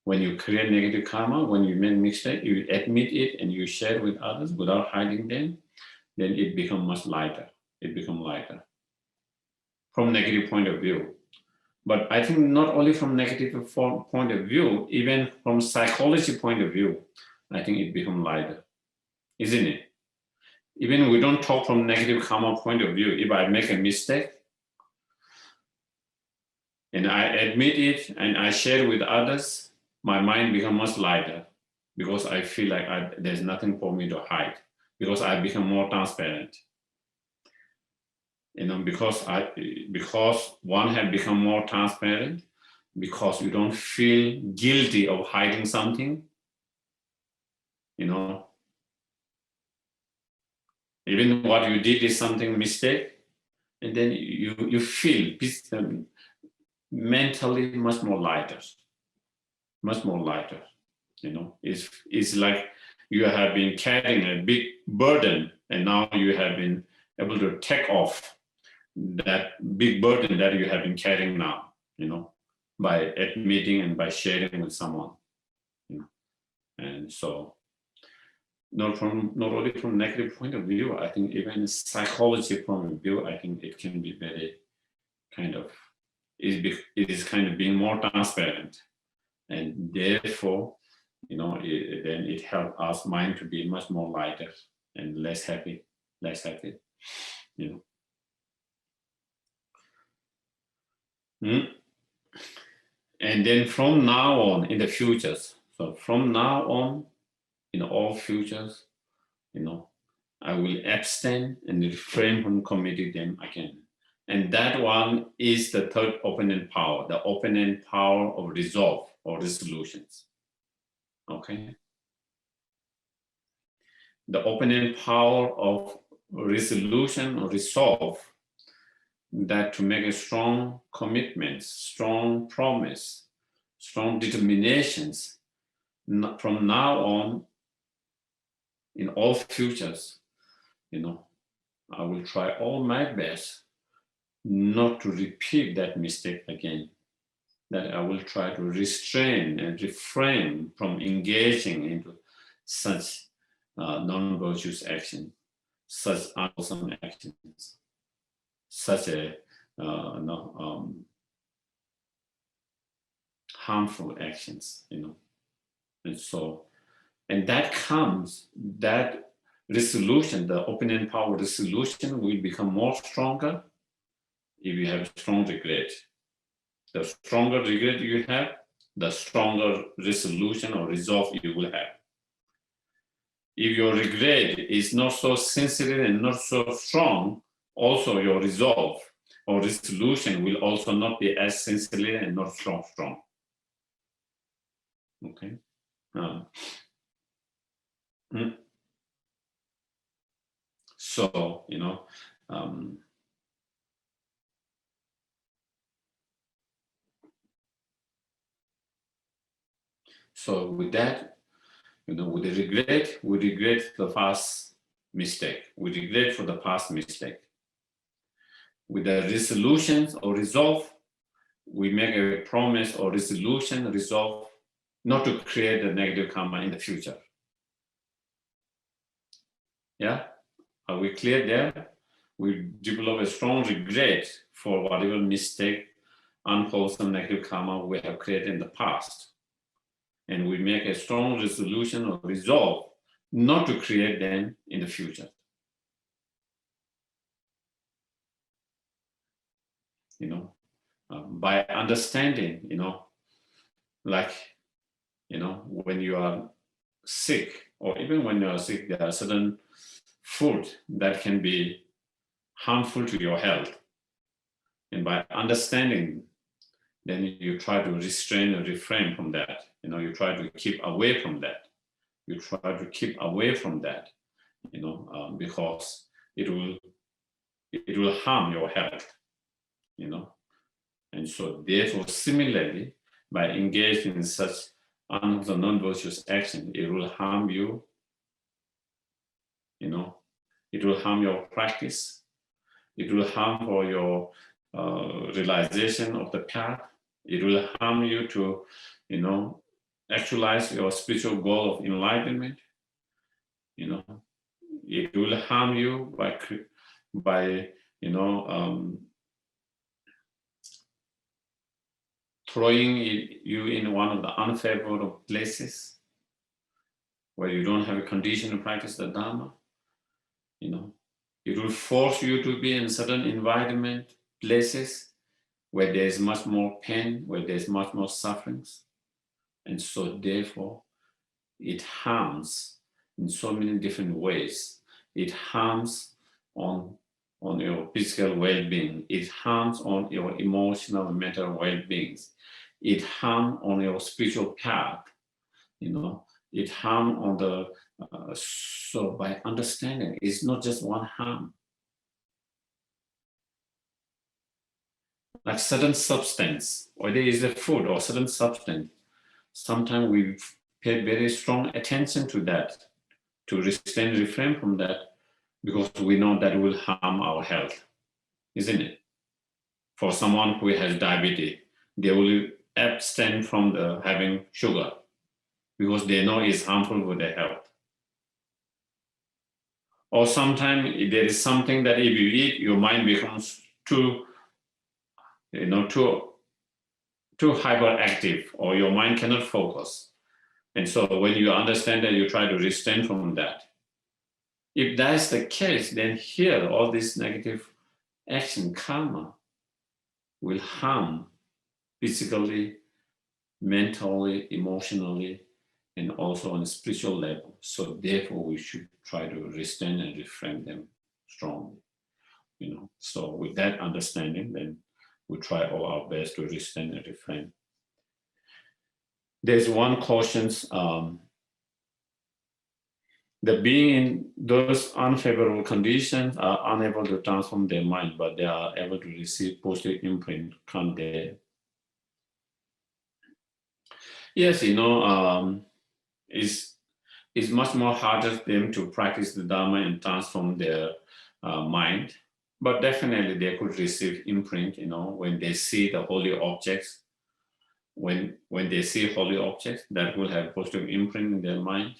when you create negative karma, when you make mistake, you admit it and you share it with others without hiding them, then it becomes much lighter. It becomes lighter from negative point of view. But I think not only from negative point of view, even from psychology point of view, I think it becomes lighter, isn't it? Even we don't talk from negative karma point of view. If I make a mistake and I admit it and I share it with others, my mind becomes much lighter because I feel like there's nothing for me to hide, because I become more transparent. Because one has become more transparent, because you don't feel guilty of hiding something, even what you did is something mistake, and then you feel mentally much more lighter. It's like you have been carrying a big burden, and now you have been able to take off that big burden that you have been carrying now, by admitting and by sharing with someone. And so not only from negative point of view, I think even psychology point of view, I think it can be very kind of, it is kind of being more transparent, and therefore, then it helps us mind to be much more lighter and less happy. And then from now on in the futures, so from now on in all futures, I will abstain and refrain from committing them again. And that one is the third open-end power, the open-end power of resolve or resolutions. Okay? The open-end power of resolution or resolve that to make a strong commitment, strong promise, strong determinations from now on in all futures, I will try all my best not to repeat that mistake again, that I will try to restrain and refrain from engaging into such non-virtuous action, such unwholesome actions, such a harmful actions, and that comes, that resolution, the open power resolution will become more stronger if you have strong regret. The stronger regret you have, the stronger resolution or resolve you will have. If your regret is not so sensitive and not so strong, also your resolve or resolution will also not be as sensitive and not so strong. Okay. So, so with that, with the regret, we regret the past mistake. We regret for the past mistake. With the resolutions or resolve, we make a promise or resolution, resolve not to create a negative karma in the future. Yeah? Are we clear there? We develop a strong regret for whatever mistake, unwholesome negative karma we have created in the past. And we make a strong resolution or resolve not to create them in the future. By understanding, when you are sick, or even when you are sick, there are certain food that can be harmful to your health. And by understanding, then you try to restrain or refrain from that. You try to keep away from that. You try to keep away from that, because it will harm your health, And so therefore, similarly, by engaging in such non-virtuous action, it will harm you, it will harm your practice, it will harm for your realization of the path, it will harm you to, actualize your spiritual goal of enlightenment, it will harm you by throwing you in one of the unfavorable places where you don't have a condition to practice the Dharma. It will force you to be in certain environment, places where there is much more pain, where there's much more sufferings. And so therefore, it harms in so many different ways. It harms on your physical well-being. It harms on your emotional and mental well-beings. It harms on your spiritual path. It harms on the, so by understanding, it's not just one harm. Like certain substance, whether it's a food or certain substance, sometimes we pay very strong attention to that, to restrain, refrain from that, because we know that will harm our health, isn't it? For someone who has diabetes, they will abstain from having sugar because they know it's harmful for their health. Or sometimes there is something that if you eat, your mind becomes too hyperactive, or your mind cannot focus. And so when you understand that, you try to restrain from that. If that's the case, then here, all this negative action, karma, will harm physically, mentally, emotionally, and also on a spiritual level. So therefore, we should try to restrain and refrain them strongly. So with that understanding, then we try all our best to restrain and refrain. There's one caution the being in those unfavorable conditions are unable to transform their mind, but they are able to receive positive imprint, can't they? Yes, it's much more harder for them to practice the Dharma and transform their mind. But definitely they could receive imprint, when they see the holy objects. When they see holy objects, that will have positive imprint in their mind.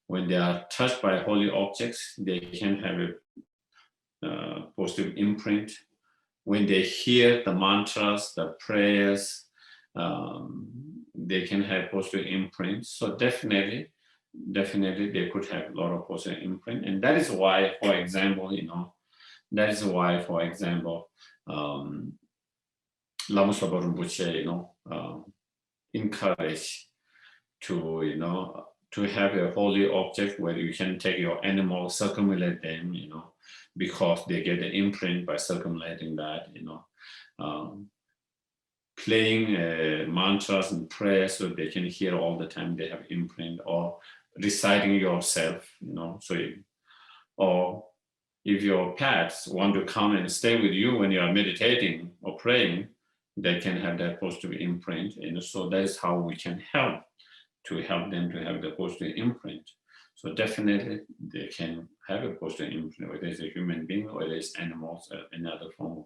When they are touched by holy objects, they can have a positive imprint. When they hear the mantras, the prayers, they can have positive imprints. So definitely they could have a lot of positive imprint. And that is why, for example, Lama Zopa Rinpoche, encourage to have a holy object where you can take your animals, circumambulate them, because they get the imprint by circumambulating that, playing mantras and prayers so they can hear all the time, they have imprint, or reciting yourself, or if your pets want to come and stay with you when you are meditating or praying, they can have that positive imprint. So that is how we can help them to have the positive imprint. So definitely they can have a positive imprint, whether it's a human being or whether it's animals or another form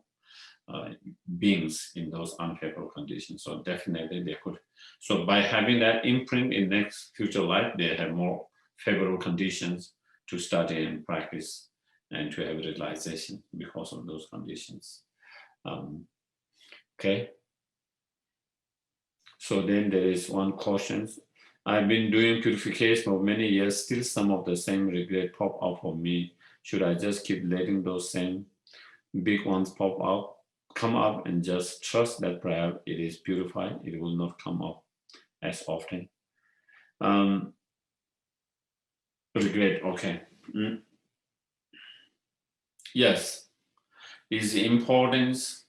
of beings in those unfavorable conditions. So definitely they could. So by having that imprint in next future life, they have more favorable conditions to study and practice and to have realization because of those conditions. Okay. So then there is one question. I've been doing purification for many years, still some of the same regret pop up for me. Should I just keep letting those same big ones come up and just trust that perhaps it is purified, it will not come up as often? Regret, okay. Yes, is importance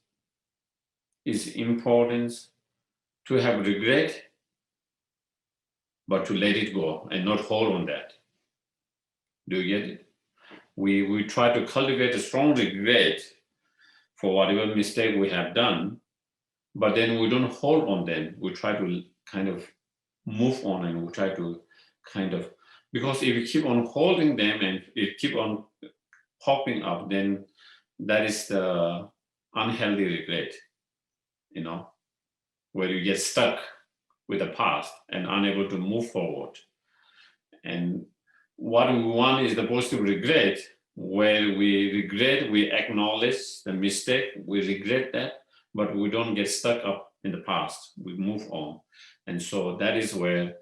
to have regret, but to let it go and not hold on that. Do you get it? We try to cultivate a strong regret for whatever mistake we have done, but then we don't hold on them. We try to kind of move on, and we try to because if you keep on holding them and it keep on popping up, then that is the unhealthy regret, where you get stuck with the past and unable to move forward. And what we want is the positive regret, where we acknowledge the mistake, we regret that, but we don't get stuck up in the past, we move on. And so that is where,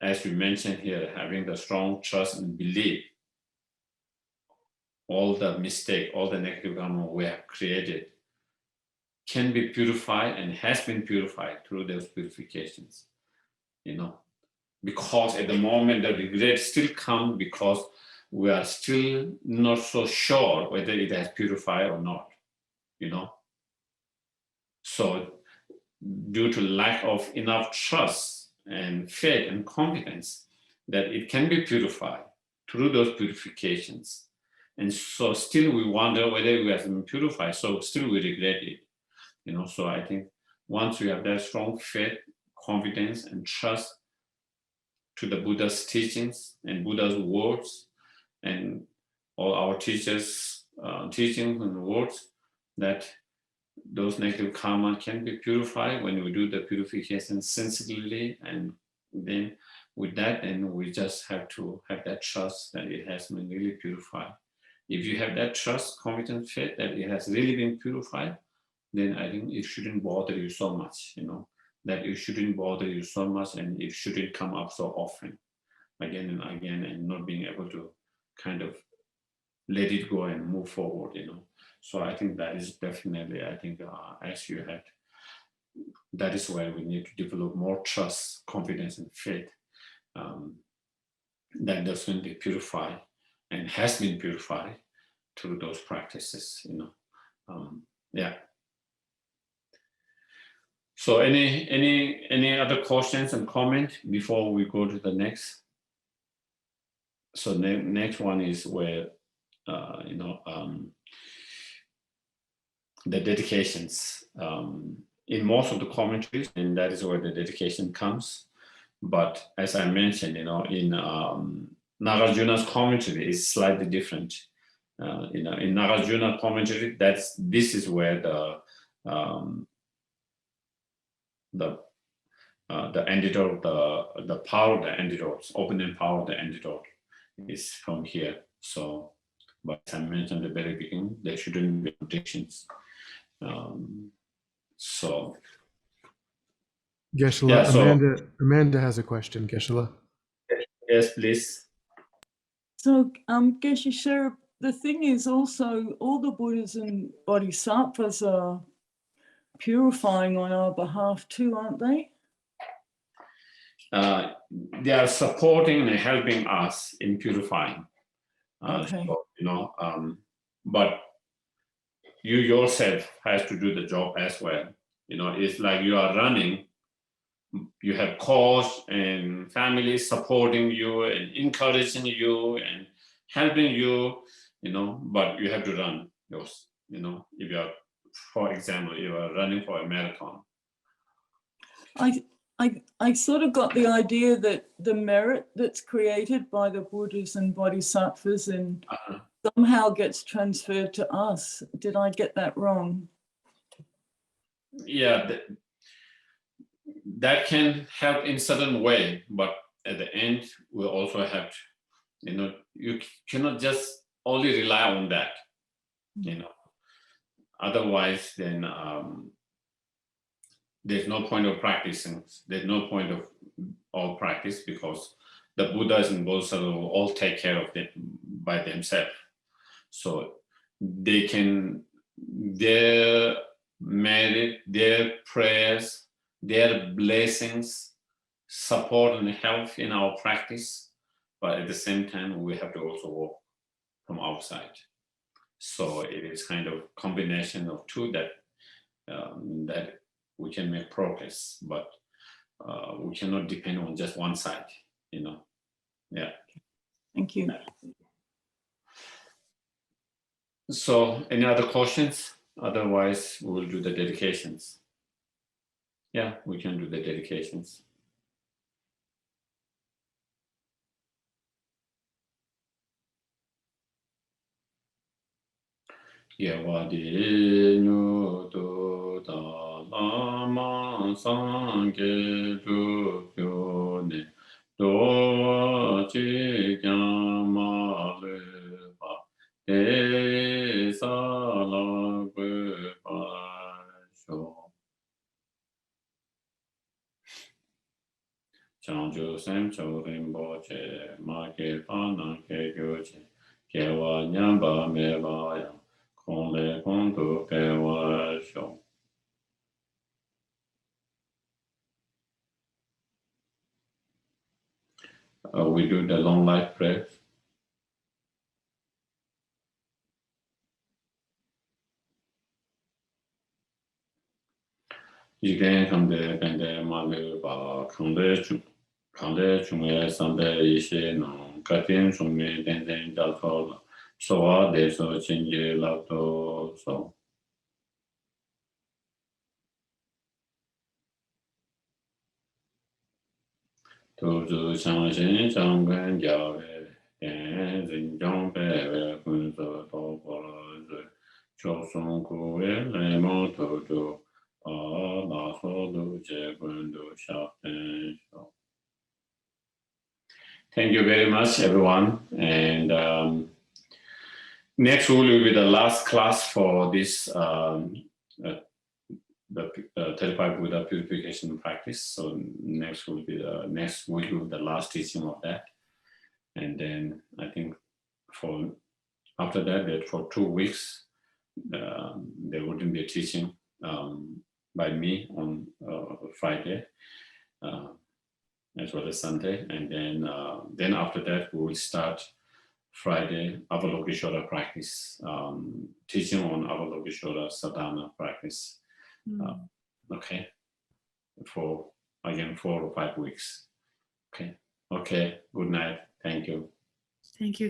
as we mentioned here, having the strong trust and belief, all the mistake, all the negative karma we have created can be purified and has been purified through those purifications, because at the moment the regret still comes because we are still not so sure whether it has purified or not, So due to lack of enough trust and faith and confidence that it can be purified through those purifications. And so still we wonder whether we have been purified, so still we regret it. So I think once we have that strong faith, confidence, and trust to the Buddha's teachings and Buddha's words and all our teachers' teachings and words, that those negative karma can be purified when we do the purification sensitively, and then with that, then we just have to have that trust that it has been really purified. If you have that trust, confidence, faith that it has really been purified, then I think it shouldn't bother you so much, that it shouldn't bother you so much, and it shouldn't come up so often, again and again, and not being able to kind of let it go and move forward, So I think that is definitely, as you had, that is where we need to develop more trust, confidence, and faith that that's going to be purified and has been purified through those practices, yeah. So any other questions and comments before we go to the next? So next one is where, the dedications. In most of the commentaries, and that is where the dedication comes. But as I mentioned, in Nagarjuna's commentary is slightly different. In Nagarjuna commentary, this is where the antidote, the power of the antidotes, opening power of the antidote is from here. So, but as I mentioned at the very beginning, there shouldn't be contradictions. So, Geshe, yeah, Amanda has a question. Geshe. Yes, please. So, Geshe Sherab, the thing is also all the Buddhas and Bodhisattvas are purifying on our behalf too, aren't they? They are supporting and helping us in purifying. Okay. So, but you yourself has to do the job as well. It's like you are running. You have cause and family supporting you and encouraging you and helping you, but you have to run yours. If you are, for example, you are running for a marathon. I sort of got the idea that the merit that's created by the Buddhas and Bodhisattvas and somehow gets transferred to us. Did I get that wrong? Yeah, that can help in certain way, but at the end, we also have to, you cannot just only rely on that, Otherwise, then there's no point of practicing. There's no point of all practice because the Buddhas and Bodhisattvas will all take care of it by themselves. So their merit, their prayers, their blessings support and help in our practice, but at the same time, we have to also work from outside. So it is kind of combination of two that we can make progress, but we cannot depend on just one side, Yeah. Thank you. So any other questions? Otherwise, we will do the dedications. Yeah, we can do the dedications. Yawadi nyudu da lama sangye jupyo ne do chi kyama le pa de sa la gui pa sho Changju sem cho rinpoche ma ke pa na ke gyu che ke wa nyamba me ba ya we do the long life prayer. You can come there and then Malu Ba Kande Chunga Sande Ishe no Katin Chunga then Dalkola. So there's no change lapto so. To Changshin Changan Jave and Zinjong Peve Kunzo Topola Chosung Kuwe Lemo Toto La Sodu Jegundu Shapen. Thank you very much, everyone. And next will be the last class for this the 35 Buddha purification practice. So next will be the next week will be the last teaching of that. And then I think after that for 2 weeks, there wouldn't be a teaching by me on Friday. As well as Sunday, and then after that we will start Friday Avalokiteshvara practice, teaching on Avalokiteshvara sadhana practice. Okay, for again 4 or 5 weeks. Okay. Good night. Thank you. Thank you.